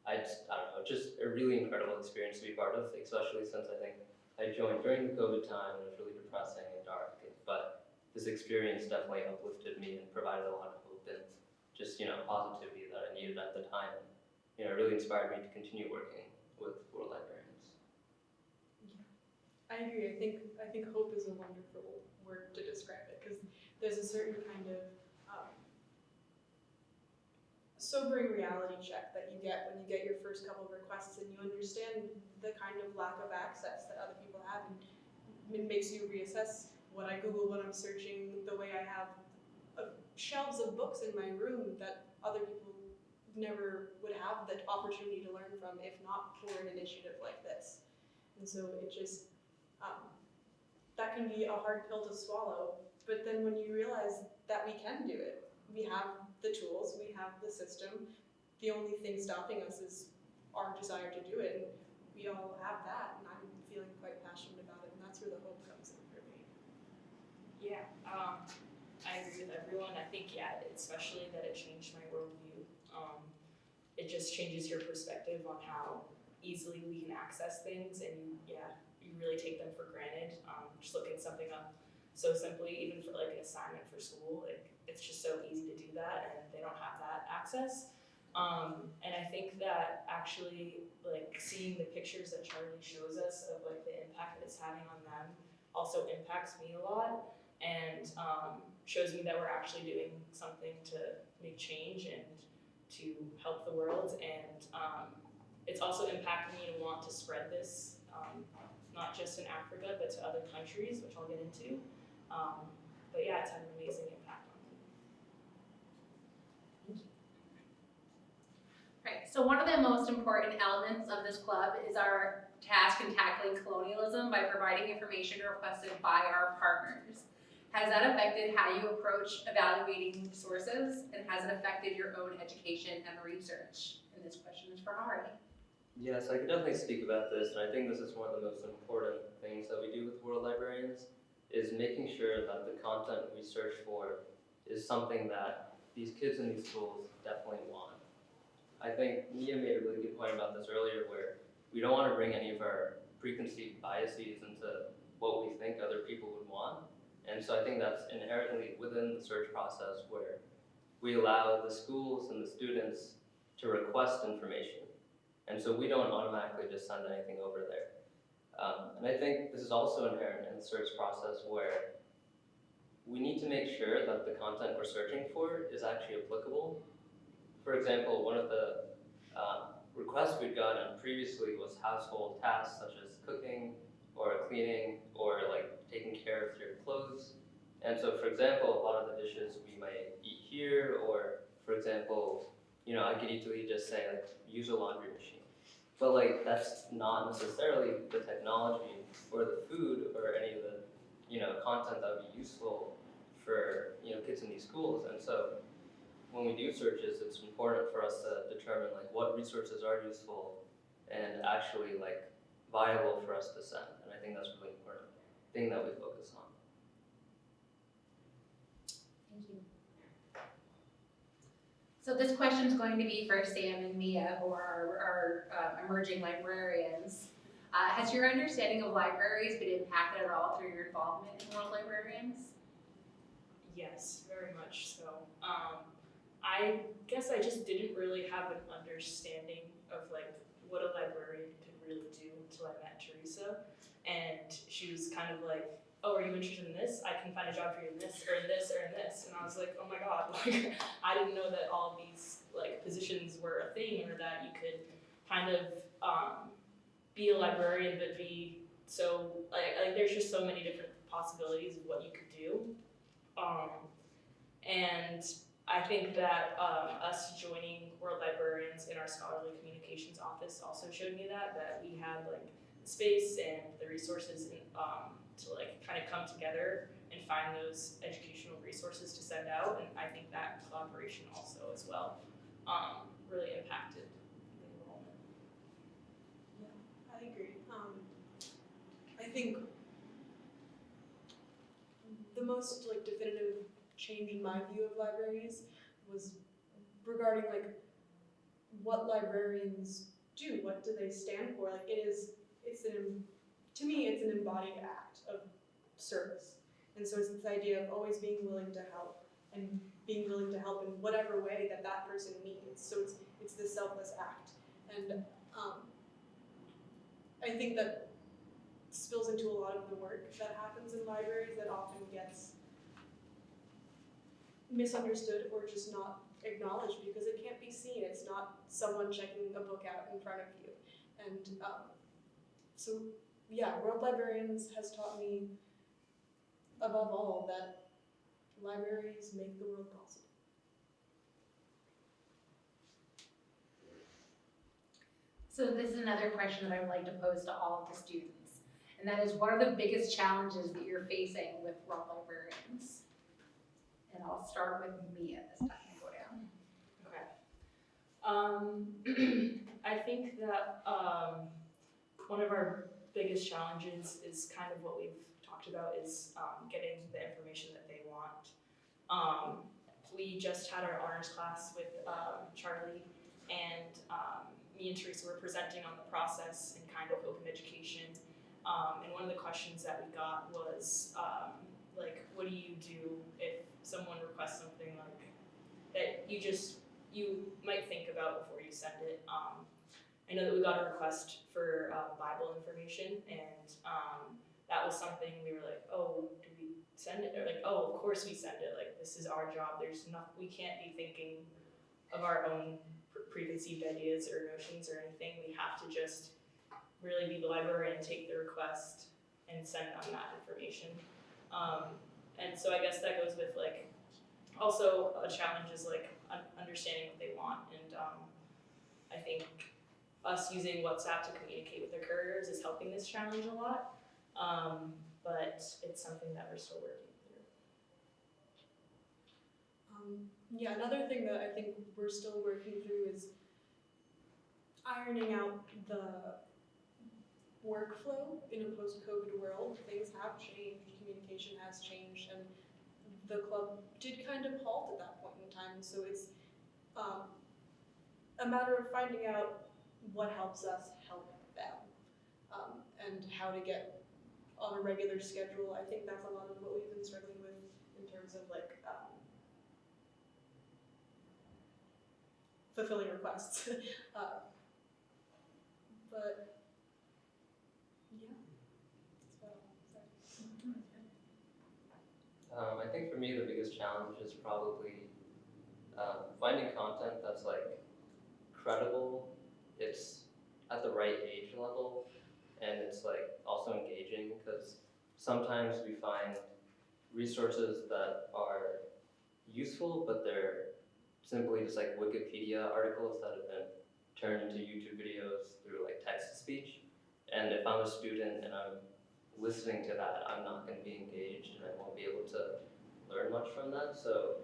I don't know, just a really incredible experience to be part of, especially since I think I joined during the COVID time and it was really depressing and dark. But this experience definitely uplifted me and provided a lot of hope and just, positivity that I needed at the time. It really inspired me to continue working with World Librarians. I agree. I think hope is a wonderful word to describe it, because there's a certain kind of sobering reality check that you get when you get your first couple of requests and you understand the kind of lack of access that other people have, and it makes you reassess what I Google when I'm searching, the way I have shelves of books in my room that other people never would have the opportunity to learn from if not for an initiative like this. And so it just, that can be a hard pill to swallow, but then when you realize that we can do it, we have the tools, we have the system, the only thing stopping us is our desire to do it, and we all have that, and I'm feeling quite passionate about it, and that's where the hope comes in for me. Yeah, I agree with everyone. I think, especially that it changed my worldview. It just changes your perspective on how easily we can access things, and you really take them for granted. Just looking something up so simply, even for like an assignment for school, it's just so easy to do that, and they don't have that access. And I think that actually, like, seeing the pictures that Charlie shows us of like the impact that it's having on them also impacts me a lot, and shows me that we're actually doing something to make change and to help the world. And it's also impacted me to want to spread this, not just in Africa, but to other countries, which I'll get into. But it's had an amazing impact on me. Right, so one of the most important elements of this club is our task in tackling colonialism by providing information requested by our partners. Has that affected how you approach evaluating sources, and has it affected your own education and research? And this question is for Ari. Yes, I could definitely speak about this, and I think this is one of the most important things that we do with World Librarians, is making sure that the content we search for is something that these kids in these schools definitely want. I think Mia made a really good point about this earlier, where we don't want to bring any of our preconceived biases into what we think other people would want. And so I think that's inherently within the search process, where we allow the schools and the students to request information. And so we don't automatically just send anything over there. And I think this is also inherent in the search process where we need to make sure that the content we're searching for is actually applicable. For example, one of the requests we'd gotten previously was household tasks such as cooking or cleaning or like taking care of your clothes. And so, for example, a lot of the dishes we might eat here, or for example, I could easily just say like use a laundry machine. But like that's not necessarily the technology or the food or any of the content that would be useful for kids in these schools. And so when we do searches, it's important for us to determine like what resources are useful and actually like viable for us to send. And I think that's a really important thing that we focus on. Thank you. So this question is going to be for Sam and Mia, who are our emerging librarians. Has your understanding of libraries been impacted at all through your involvement in World Librarians? Yes, very much so. I guess I just didn't really have an understanding of like what a librarian could really do until I met Theresa, and she was kind of like, "Oh, are you interested in this? I can find a job for you in this or in this or in this." And I was like, "Oh my god!" Like I didn't know that all these like positions were a thing, or that you could kind of be a librarian but be so like there's just so many different possibilities of what you could do. And I think that us joining World Librarians in our scholarly communications office also showed me that we had like the space and the resources to like kind of come together and find those educational resources to send out. And I think that collaboration also as well really impacted the enrollment. Yeah, I agree. I think the most like definitive change in my view of libraries was regarding like what librarians do. What do they stand for? Like to me it's an embodied act of service. And so it's this idea of always being willing to help and being willing to help in whatever way that person needs. So it's this selfless act. And I think that spills into a lot of the work that happens in libraries that often gets misunderstood or just not acknowledged because it can't be seen. It's not someone checking a book out in front of you. And so yeah, World Librarians has taught me above all that libraries make the world possible. So this is another question that I would like to pose to all of the students, and that is, what are the biggest challenges that you're facing with World Librarians? And I'll start with Mia this time and go down. Okay. I think that one of our biggest challenges is kind of what we've talked about is getting the information that they want. We just had our honors class with Charlie, and me and Theresa were presenting on the process and kind of open education. And one of the questions that we got was like, what do you do if someone requests something like that you might think about before you send it? I know that we got a request for Bible information, and that was something we were like, oh, do we send it? Or like, oh, of course we send it. Like, this is our job. We can't be thinking of our own preconceived ideas or notions or anything. We have to just really be the librarian, take the request, and send them that information. And so I guess that goes with like, also a challenge is like understanding what they want. And I think us using WhatsApp to communicate with their couriers is helping this challenge a lot. But it's something that we're still working through. Yeah, another thing that I think we're still working through is ironing out the workflow in a post-COVID world. Things have changed, communication has changed, and the club did kind of halt at that point in time. So it's a matter of finding out what helps us help them, and how to get on a regular schedule. I think that's a lot of what we've been struggling with in terms of like fulfilling requests. But yeah, so. I think for me the biggest challenge is probably finding content that's like credible, it's at the right age level, and it's like also engaging, because sometimes we find resources that are useful, but they're simply just like Wikipedia articles that have been turned into YouTube videos through like text-to-speech. And if I'm a student and I'm listening to that, I'm not going to be engaged and I won't be able to learn much from that. So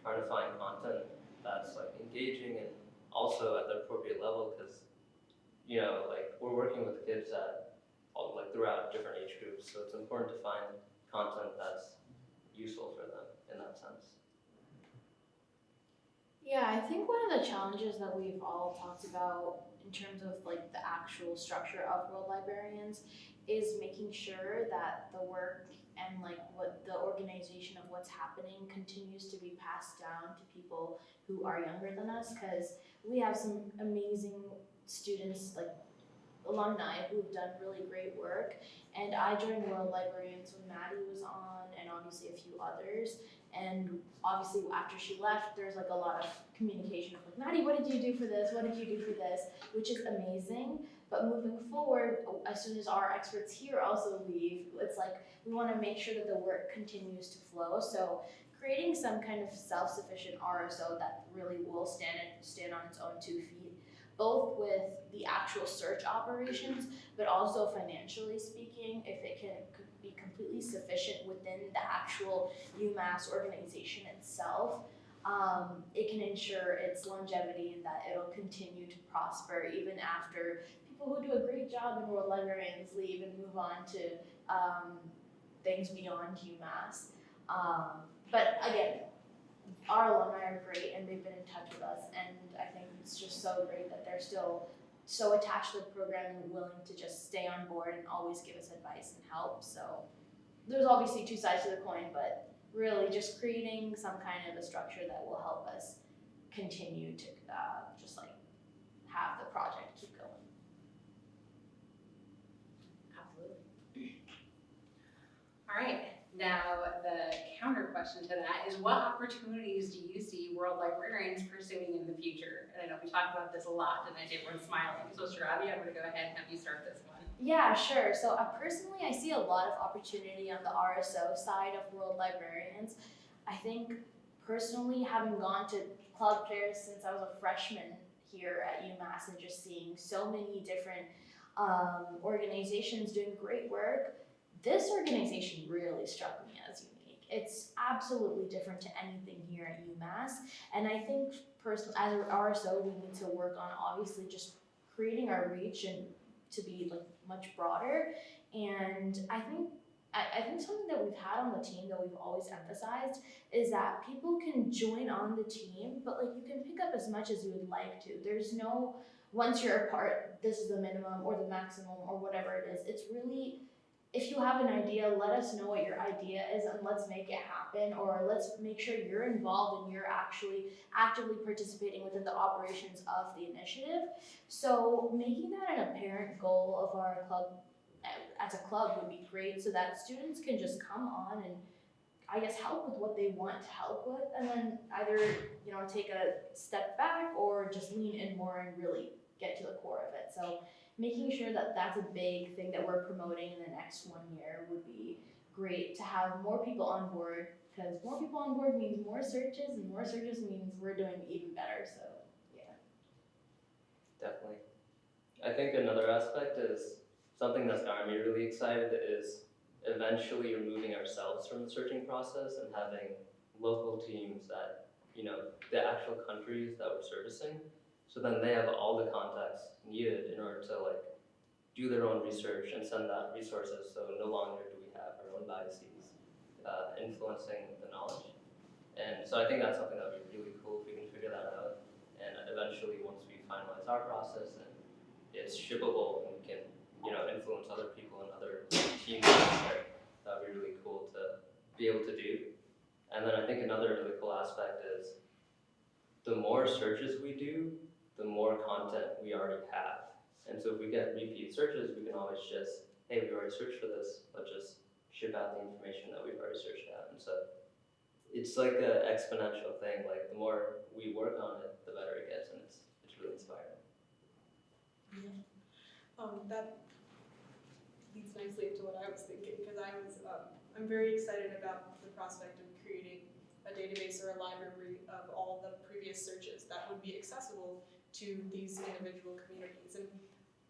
trying to find content that's like engaging and also at the appropriate level, because like we're working with kids at like throughout different age groups, so it's important to find content that's useful for them in that sense. Yeah, I think one of the challenges that we've all talked about in terms of like the actual structure of World Librarians is making sure that the work and like what the organization of what's happening continues to be passed down to people who are younger than us, because we have some amazing students, like alumni, who've done really great work. And I joined World Librarians when Maddie was on, and obviously a few others. And obviously after she left, there's like a lot of communication of like, Maddie, what did you do for this? What did you do for this? Which is amazing. But moving forward, as soon as our experts here also leave, it's like we want to make sure that the work continues to flow. So creating some kind of self-sufficient RSO that really will stand on its own 2 feet, both with the actual search operations, but also financially speaking, if it could be completely sufficient within the actual UMass organization itself, it can ensure its longevity and that it'll continue to prosper even after people who do a great job in World Librarians leave and move on to things beyond UMass. But again, our alumni are great and they've been in touch with us, and I think it's just so great that they're still so attached to the program and willing to just stay on board and always give us advice and help. So there's obviously 2 sides to the coin, but really just creating some kind of a structure that will help us continue to just like have the project keep going. Absolutely. All right. Now, the counter question to that is, what opportunities do you see World Librarians pursuing in the future? And I know we talked about this a lot, and I see everyone smiling. So, Shravi, I'm going to go ahead and have you start this one. Yeah, sure. So personally, I see a lot of opportunity on the RSO side of World Librarians. I think personally, having gone to club fairs since I was a freshman here at UMass and just seeing so many different organizations doing great work, this organization really struck me as unique. It's absolutely different to anything here at UMass, and I think personally, as an RSO, we need to work on obviously just creating our reach and to be like much broader. And I think something that we've had on the team that we've always emphasized is that people can join on the team, but like you can pick up as much as you would like to. There's no, once you're a part, this is the minimum or the maximum or whatever it is. It's really, if you have an idea, let us know what your idea is and let's make it happen, or let's make sure you're involved and you're actually actively participating within the operations of the initiative. So making that an apparent goal of our club as a club would be great, so that students can just come on and I guess help with what they want to help with, and then either take a step back or just lean in more and really get to the core of it. So making sure that that's a big thing that we're promoting in the next 1 year would be great, to have more people on board, because more people on board means more searches, and more searches means we're doing even better. So yeah. Definitely. I think another aspect is something that's gotten me really excited is eventually removing ourselves from the searching process and having local teams that, the actual countries that we're servicing. So then they have all the context needed in order to like do their own research and send that resources. So no longer do we have our own biases influencing the knowledge. And so I think that's something that would be really cool if we can figure that out. And eventually, once we finalize our process and it's shippable and we can, influence other people and other teams out there, that would be really cool to be able to do. And then I think another really cool aspect is the more searches we do, the more content we already have. And so if we get repeat searches, we can always just, hey, we already searched for this, let's just ship out the information that we've already searched out. And so it's like an exponential thing. Like the more we work on it, the better it gets, and it's really inspiring. That leads nicely into what I was thinking, because I'm very excited about the prospect of creating a database or a library of all the previous searches that would be accessible to these individual communities. And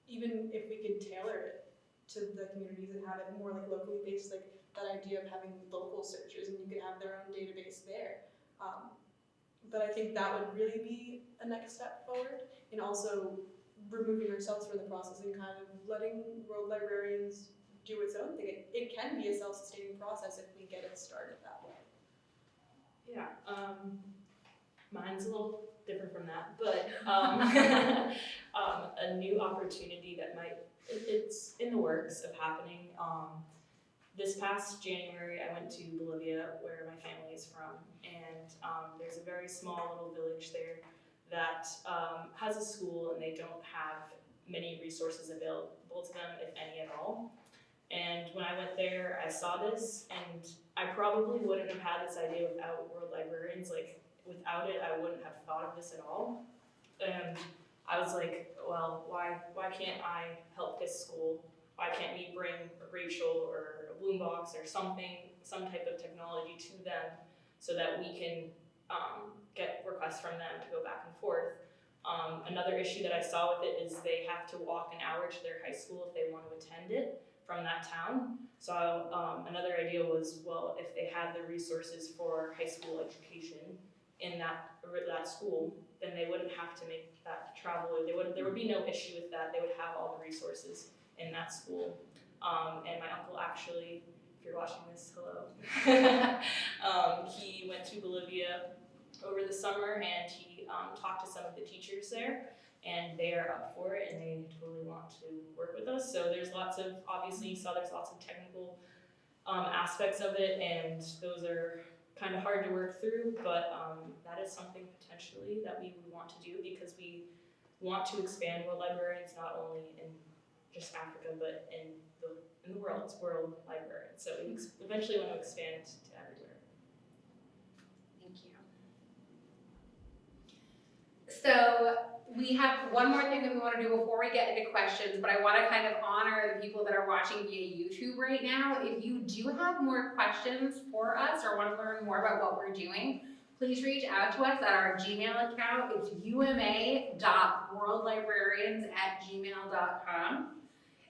even if we could tailor it to the communities and have it more like locally based, like that idea of having local searchers and you could have their own database there. But I think that would really be a next step forward, and also removing ourselves from the process and kind of letting World Librarians do its own thing. It can be a self-sustaining process if we get it started that way. Yeah, mine's a little different from that, but a new opportunity that it's in the works of happening. This past January, I went to Bolivia, where my family is from, and there's a very small little village there that has a school, and they don't have many resources available to them, if any at all. And when I went there, I saw this, and I probably wouldn't have had this idea without World Librarians. Like, without it, I wouldn't have thought of this at all. And I was like, well, why can't I help this school? Why can't we bring a Rachel or a Bloombox or something, some type of technology to them so that we can get requests from them to go back and forth. Another issue that I saw with it is they have to walk an hour to their high school if they want to attend it from that town. So another idea was, well, if they had the resources for high school education in that school, then they wouldn't have to make that travel. There would be no issue with that. They would have all the resources in that school. And my uncle actually, if you're watching this, hello. He went to Bolivia over the summer, and he talked to some of the teachers there, and they are up for it, and they totally want to work with us. So there's lots of, obviously you saw there's lots of technical aspects of it, and those are kind of hard to work through, but that is something potentially that we would want to do, because we want to expand World Librarians not only in just Africa, but in the world. It's World Librarians. So we eventually want to expand to everywhere. Thank you. So we have one more thing that we want to do before we get into questions, but I want to kind of honor the people that are watching via YouTube right now. If you do have more questions for us or want to learn more about what we're doing, please reach out to us at our Gmail account. It's uma.worldlibrarians@gmail.com.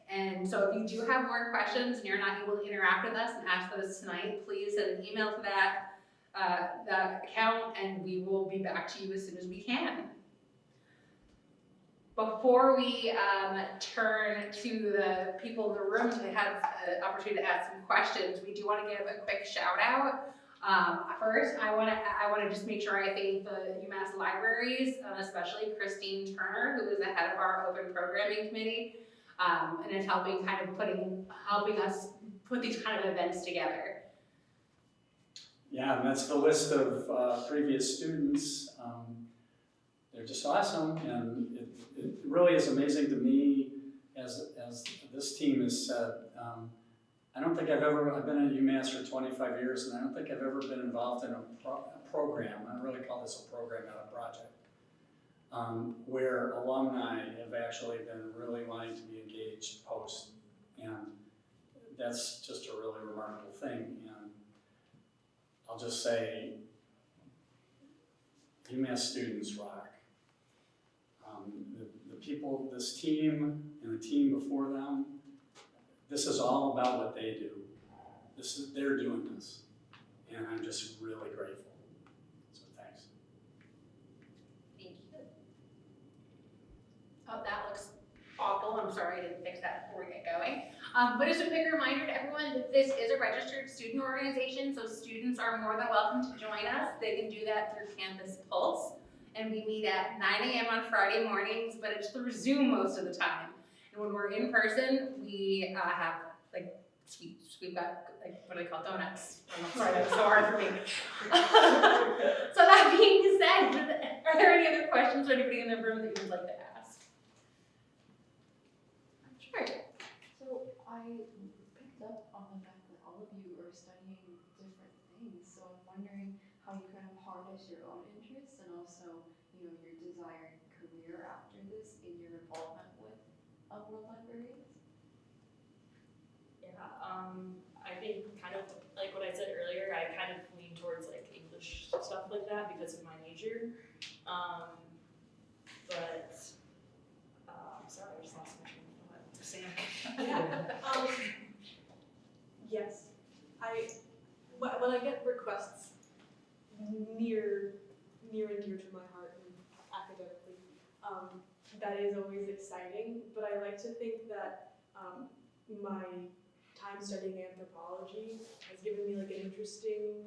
And so if you do have more questions and you're not able to interact with us and ask those tonight, please send an email to that account, and we will be back to you as soon as we can. Before we turn to the people in the room to have an opportunity to ask some questions, we do want to give a quick shout out. First, I want to just make sure I thank the UMass libraries, especially Christine Turner, who is the head of our Open Programming Committee, and is helping us put these kind of events together. Yeah, and that's the list of previous students. They're just awesome, and it really is amazing to me, as this team has said. I've been at UMass for 25 years, and I don't think I've ever been involved in a program, I really call this a program, not a project, where alumni have actually been really wanting to be engaged post, and that's just a really remarkable thing. And I'll just say, UMass students rock. The people, this team, and the team before them, this is all about what they do. They're doing this, and I'm just really grateful. So thanks. Thank you. Oh, that looks awful. I'm sorry I didn't fix that before we get going. But as a quick reminder to everyone that this is a registered student organization, so students are more than welcome to join us. They can do that through Campus Pulse, and we meet at 9 a.m. on Friday mornings, but it's through Zoom most of the time. And when we're in person, we have like we've got, like, what do they call donuts? I'm sorry, that's so hard for me. So that being said, are there any other questions or anybody in the room that you would like to ask? Sure. So I picked up on the fact that all of you are studying different things, so I'm wondering how you kind of harness your own interests and also, you know, your desired career after this in your involvement with World Librarians. Yeah, I think kind of like what I said earlier, I kind of lean towards like English stuff like that because of my major. Sorry, I just lost my train of thought. Sam. Yes, when I get requests near and dear to my heart and academically, that is always exciting. But I like to think that my time studying anthropology has given me like an interesting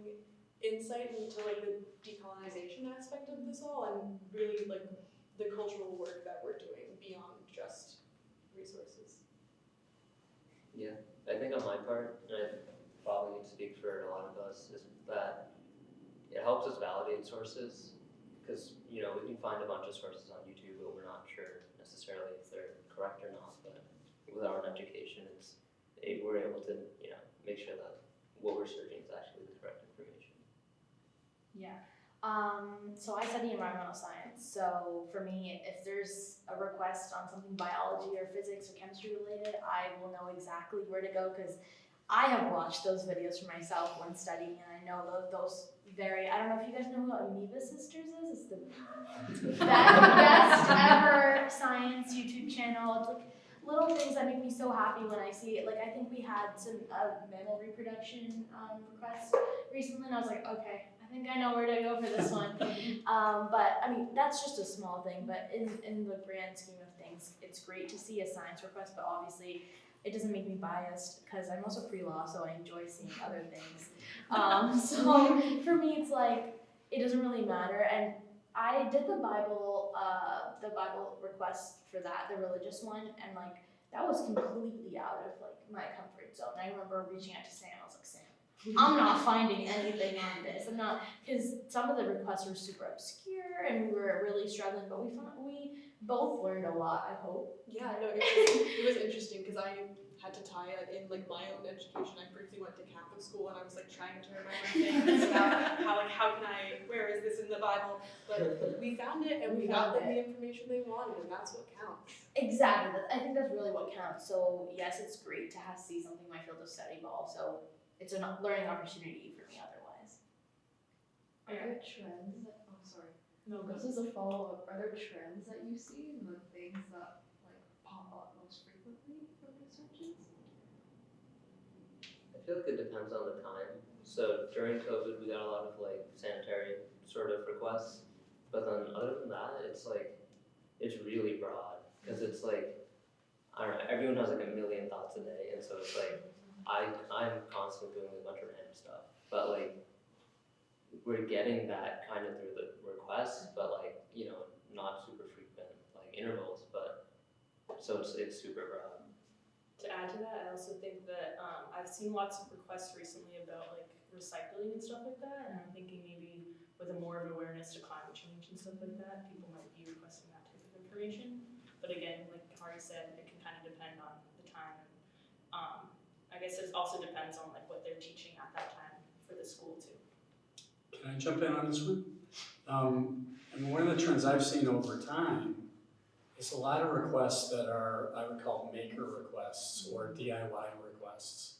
insight into like the decolonization aspect of this all and really like the cultural work that we're doing beyond just resources. Yeah, I think on my part, and I probably can speak for a lot of us, is that it helps us validate sources, because, you know, we can find a bunch of sources on YouTube, but we're not sure necessarily if they're correct or not. But with our own education, we're able to, you know, make sure that what we're searching is actually the correct information. Yeah. So I study environmental science. So for me, if there's a request on something biology or physics or chemistry related, I will know exactly where to go because I have watched those videos for myself when studying, and I know those vary. I don't know if you guys know who Amoeba Sisters is. It's the best ever science YouTube channel. It's like little things that make me so happy when I see it. Like I think we had some mammal reproduction requests recently, and I was like, okay, I think I know where to go for this one. But I mean, that's just a small thing. But in the grand scheme of things, it's great to see a science request. But obviously, it doesn't make me biased because I'm also pre-law, so I enjoy seeing other things. So for me, it's like it doesn't really matter. And I did the Bible request for that, the religious one, and like that was completely out of like my comfort zone. I remember reaching out to Sam. I was like, Sam, I'm not finding anything on this. I'm not, because some of the requests were super obscure and we were really struggling. But we both learned a lot. I hope. Yeah, no, it was interesting because I had to tie it in like my own education. I briefly went to Catholic school and I was like trying to remember things about where is this in the Bible? But we found it and we got them the information they wanted, and that's what counts. Exactly. I think that's really what counts. So yes, it's great to see something in my field of study, but also it's a learning opportunity for me otherwise. Are there trends that, sorry. No, go. This is a follow-up. Are there trends that you see in the things that like pop up most frequently from the searches? I feel like it depends on the time. So during COVID, we got a lot of like sanitary sort of requests, but then other than that, it's like, it's really broad, because it's like, I don't know, everyone has like a million thoughts a day, and so it's like, I'm constantly doing a bunch of random stuff, but like, we're getting that kind of through the requests, but like, you know, not super frequent like intervals, but so it's super broad. To add to that, I also think that I've seen lots of requests recently about like recycling and stuff like that, and I'm thinking maybe with a more of awareness to climate change and stuff like that, people might be requesting that type of information. But again, like Hari said, it can kind of depend on the time. I guess it also depends on like what they're teaching at that time for the school too. Can I jump in on this one? I mean, one of the trends I've seen over time is a lot of requests that are, I would call maker requests or DIY requests.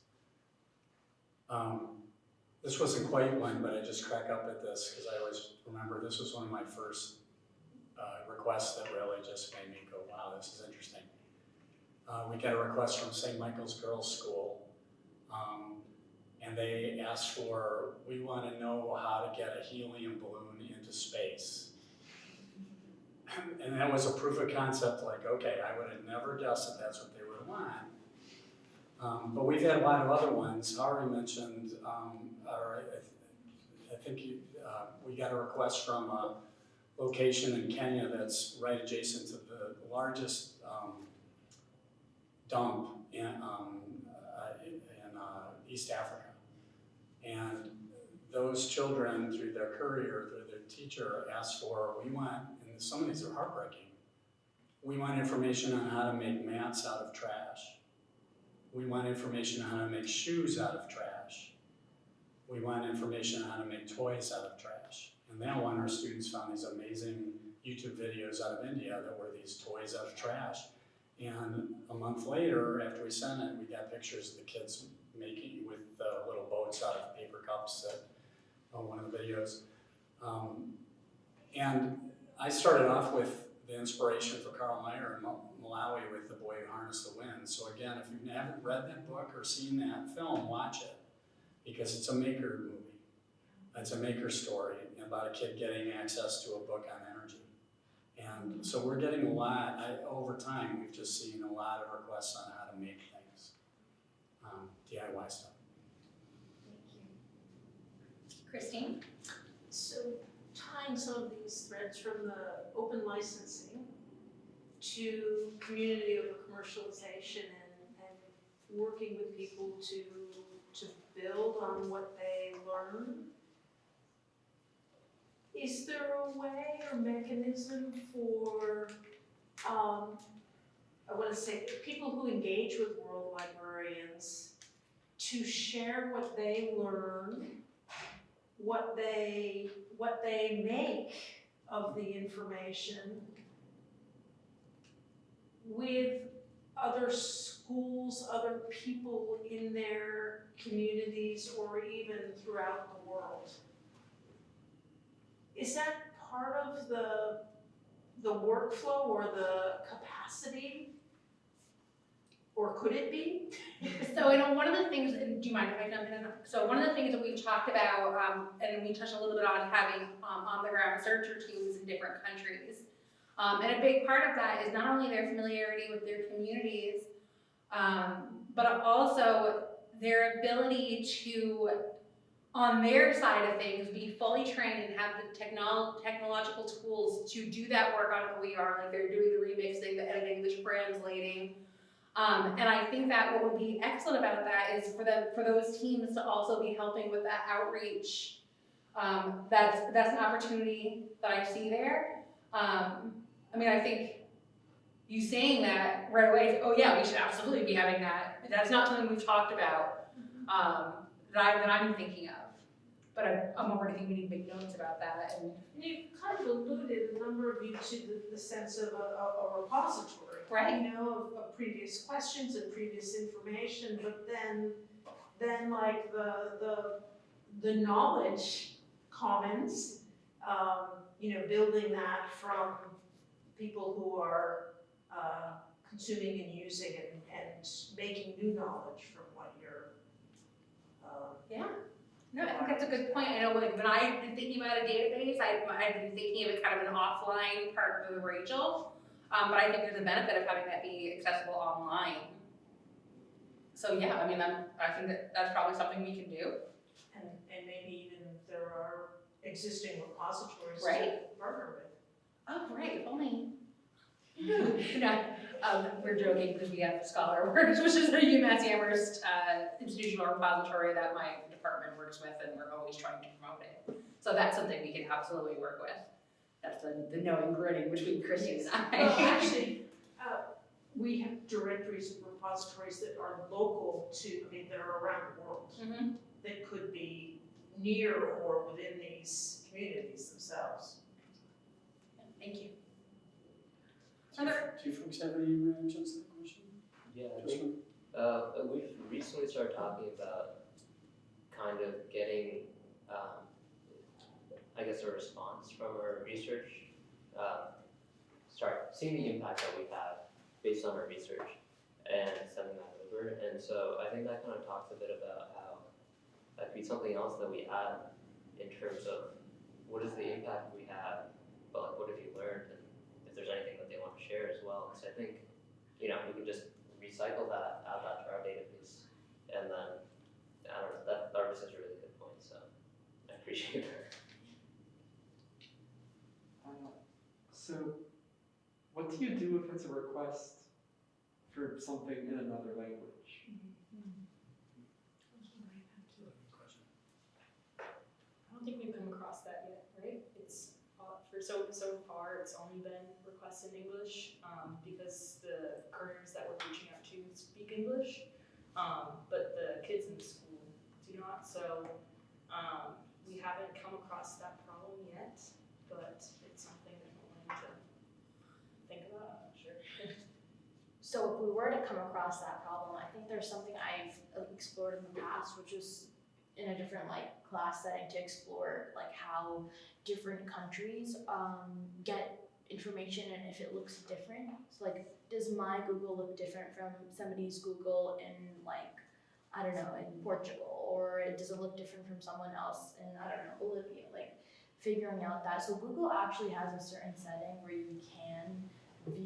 This wasn't quite one, but I just crack up at this because I always remember this was one of my first requests that really just made me go, wow, this is interesting. We got a request from St. Michael's Girls' School, and they asked for, we want to know how to get a helium balloon into space. And that was a proof of concept, like, okay, I would have never guessed that that's what they would want. But we've had a lot of other ones. Hari mentioned, I think we got a request from a location in Kenya that's right adjacent to the largest dump in East Africa. And those children, through their courier, through their teacher, asked for, we want, and some of these are heartbreaking, we want information on how to make mats out of trash. We want information on how to make shoes out of trash. We want information on how to make toys out of trash. And that one, our students found these amazing YouTube videos out of India that were these toys out of trash. And a month later, after we sent it, we got pictures of the kids making with little boats out of paper cups at one of the videos. And I started off with the inspiration for Carl Meyer in Malawi with The Boy Who Harnessed the Wind. So again, if you haven't read that book or seen that film, watch it, because it's a maker movie. It's a maker story about a kid getting access to a book on energy. And so we're getting a lot, over time, we've just seen a lot of requests on how to make things, DIY stuff. Christine? So tying some of these threads from the open licensing to community over commercialization and working with people to build on what they learn. Is there a way or mechanism for, I want to say, people who engage with World Librarians to share what they learn, what they make of the information with other schools, other people in their communities, or even throughout the world? Is that part of the workflow or the capacity? Or could it be? So, one of the things, do you mind if I jump in? So one of the things that we've talked about, and we touched a little bit on having on-the-ground researcher teams in different countries. And a big part of that is not only their familiarity with their communities, but also their ability to, on their side of things, be fully trained and have the technological tools to do that work on OER, like they're doing the remixing, the editing, the translating. And I think that what would be excellent about that is for those teams to also be helping with that outreach. That's an opportunity that I see there. I think you saying that right away, oh yeah, we should absolutely be having that. That's not something we've talked about that I'm thinking of. But I'm already thinking we need to make notes about that. And You kind of alluded, a number of you, to the sense of a repository. Right. You know, of previous questions and previous information, but then like the knowledge commons, building that from people who are consuming and using and making new knowledge from what you're yeah. No, I think that's a good point. I know, like, when I've been thinking about a database, I've been thinking of it kind of an offline part of Rachel. But I think there's a benefit of having that be accessible online. So yeah, I think that's probably something we can do. and maybe even there are existing repositories Right. to partner with. Oh, right, if only. We're joking because we have Scholar Works, which is the UMass Amherst institutional repository that my department works with, and we're always trying to promote it. So that's something we can absolutely work with. That's the knowing grinning between Christine and I. Well, actually, we have directories of repositories that are local that are around the world, Mm-hmm. that could be near or within these communities themselves. Thank you. Do you folks have any reactions to that question? Yeah, I think we've recently started talking about kind of getting, a response from our research, seeing the impact that we have based on our research and sending that over. And so I think that kind of talks a bit about how that could be something else that we add in terms of what is the impact we have, but like what have you learned, and if there's anything that they want to share as well. Because I think, we can just recycle that, add that to our database, and then, that was such a really good point, so I appreciate that. So, what do you do if it's a request for something in another language? don't think we've come across that yet, right? It's for so far it's only been requests in English because the couriers that we're reaching out to speak English, but the kids in the school do not. So we haven't come across that problem yet, but it's something that we're willing to think about. I'm not sure. So if we were to come across that problem, I think there's something I've explored in the past, which is in a different class setting, to explore how different countries get information and if it looks different. So does my Google look different from somebody's Google in I don't know, in Portugal, or does it look different from someone else in, I don't know, Bolivia? Figuring out that. So Google actually has a certain setting where you can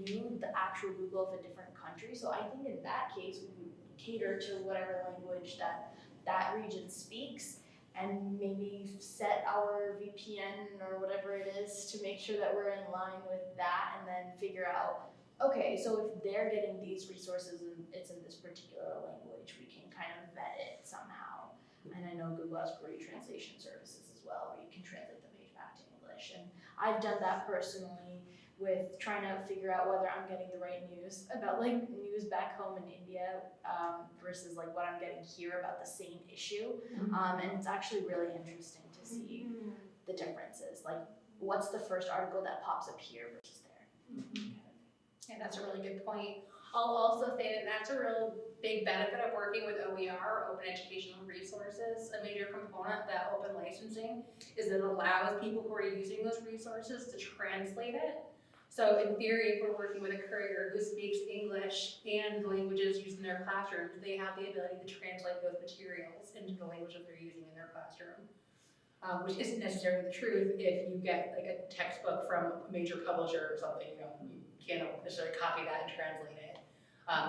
view the actual Google of a different country. So I think in that case, we would cater to whatever language that region speaks, and maybe set our VPN or whatever it is to make sure that we're in line with that, and then figure out, okay, so if they're getting these resources and it's in this particular language, we can kind of vet it somehow. And I know Google has great translation services as well, where you can translate the page back to English. And I've done that personally with trying to figure out whether I'm getting the right news about news back home in India versus what I'm getting here about the same issue. And it's actually really interesting to see the differences. What's the first article that pops up here versus there? Yeah, that's a really good point. I'll also say that that's a real big benefit of working with OER, Open Educational Resources. A major component of that open licensing is that it allows people who are using those resources to translate it. So in theory, if we're working with a courier who speaks English and the languages used in their classroom, they have the ability to translate those materials into the language that they're using in their classroom. Which isn't necessarily the truth if you get a textbook from a major publisher or something, you can't necessarily copy that and translate it.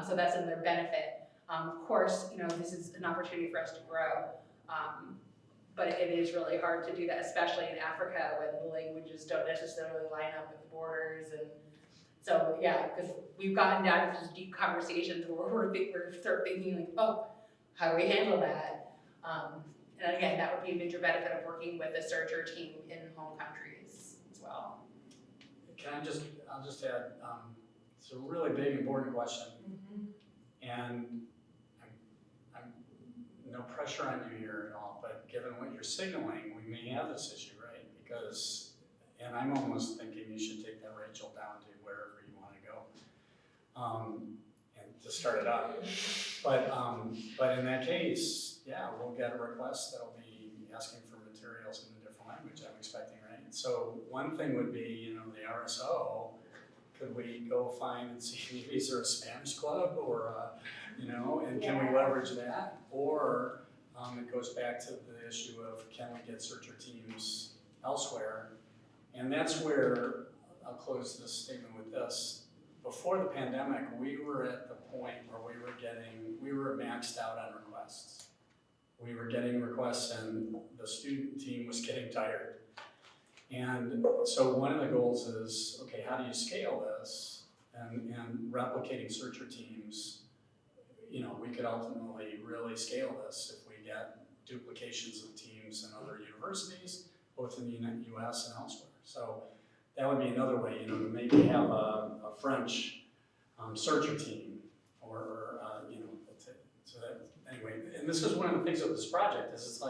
So that's another benefit. Of course, this is an opportunity for us to grow, but it is really hard to do that, especially in Africa when the languages don't necessarily line up with the borders. And so, yeah, because we've gotten down to these deep conversations where we start thinking oh, how do we handle that? And again, that would be a major benefit of working with a searcher team in home countries as well. I'll just add, it's a really big, important question. And I'm no pressure on you here at all, but given what you're signaling, we may have this issue, right? Because, and I'm almost thinking you should take that Rachel down to wherever you want to go, and to start it up. But in that case, yeah, we'll get a request that'll be asking for materials in a different language, I'm expecting, right? So one thing would be, the RSO, could we go find and see, is there a Spanish club or, and can we leverage that? Or it goes back to the issue of can we get searcher teams elsewhere? And that's where, I'll close this statement with this. Before the pandemic, we were at the point where we were maxed out on requests. We were getting requests and the student team was getting tired. And so one of the goals is, okay, how do you scale this? And replicating searcher teams, we could ultimately really scale this if we get duplications of teams in other universities, both in the US and elsewhere. So that would be another way, to maybe have a French searcher team, or so that, anyway, and this is one of the things of this project, is it's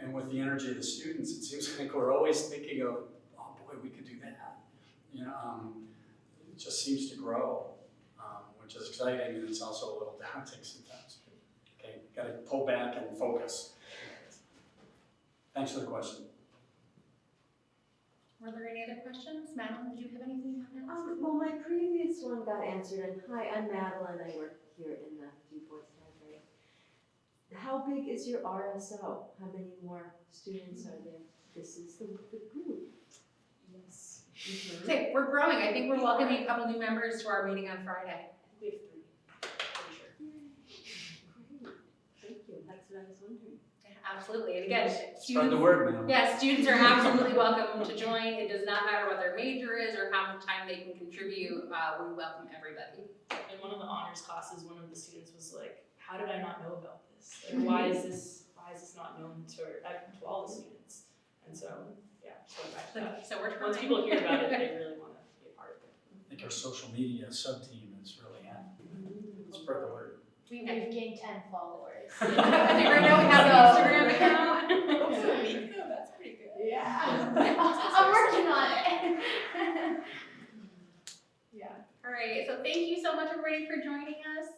and with the energy of the students, it seems like we're always thinking of, oh boy, we could do that. It just seems to grow, which is exciting, and it's also a little daunting sometimes. Okay, got to pull back and focus. Thanks for the question. Were there any other questions? Madeline, did you have anything you wanted to ask? Well, my previous one got answered, and hi, I'm Madeline, I work here in the Du Bois Library. How big is your RSO? How many more students are there? This is the group. Yes. Okay, we're growing. I think we're welcoming a couple new members to our meeting on Friday. We have 3, pretty sure. Great, thank you, that's what I was wondering. Yeah, absolutely. And again, Spread the word, man. yeah, students are absolutely welcome to join. It does not matter what their major is or how much time they can contribute. We welcome everybody. In one of the honors classes, one of the students was like, how did I not know about this? Or why is this not known to all the students? so, yeah, just going back to that. So we're Once trying. people hear about it, they really want to be a part of it. I think our social media sub-team is really spread the word. We've gained 10 followers. I think right now we have an Instagram account. That's pretty good. Yeah. I'm working on it. Yeah. All right, so thank you so much everybody for joining us.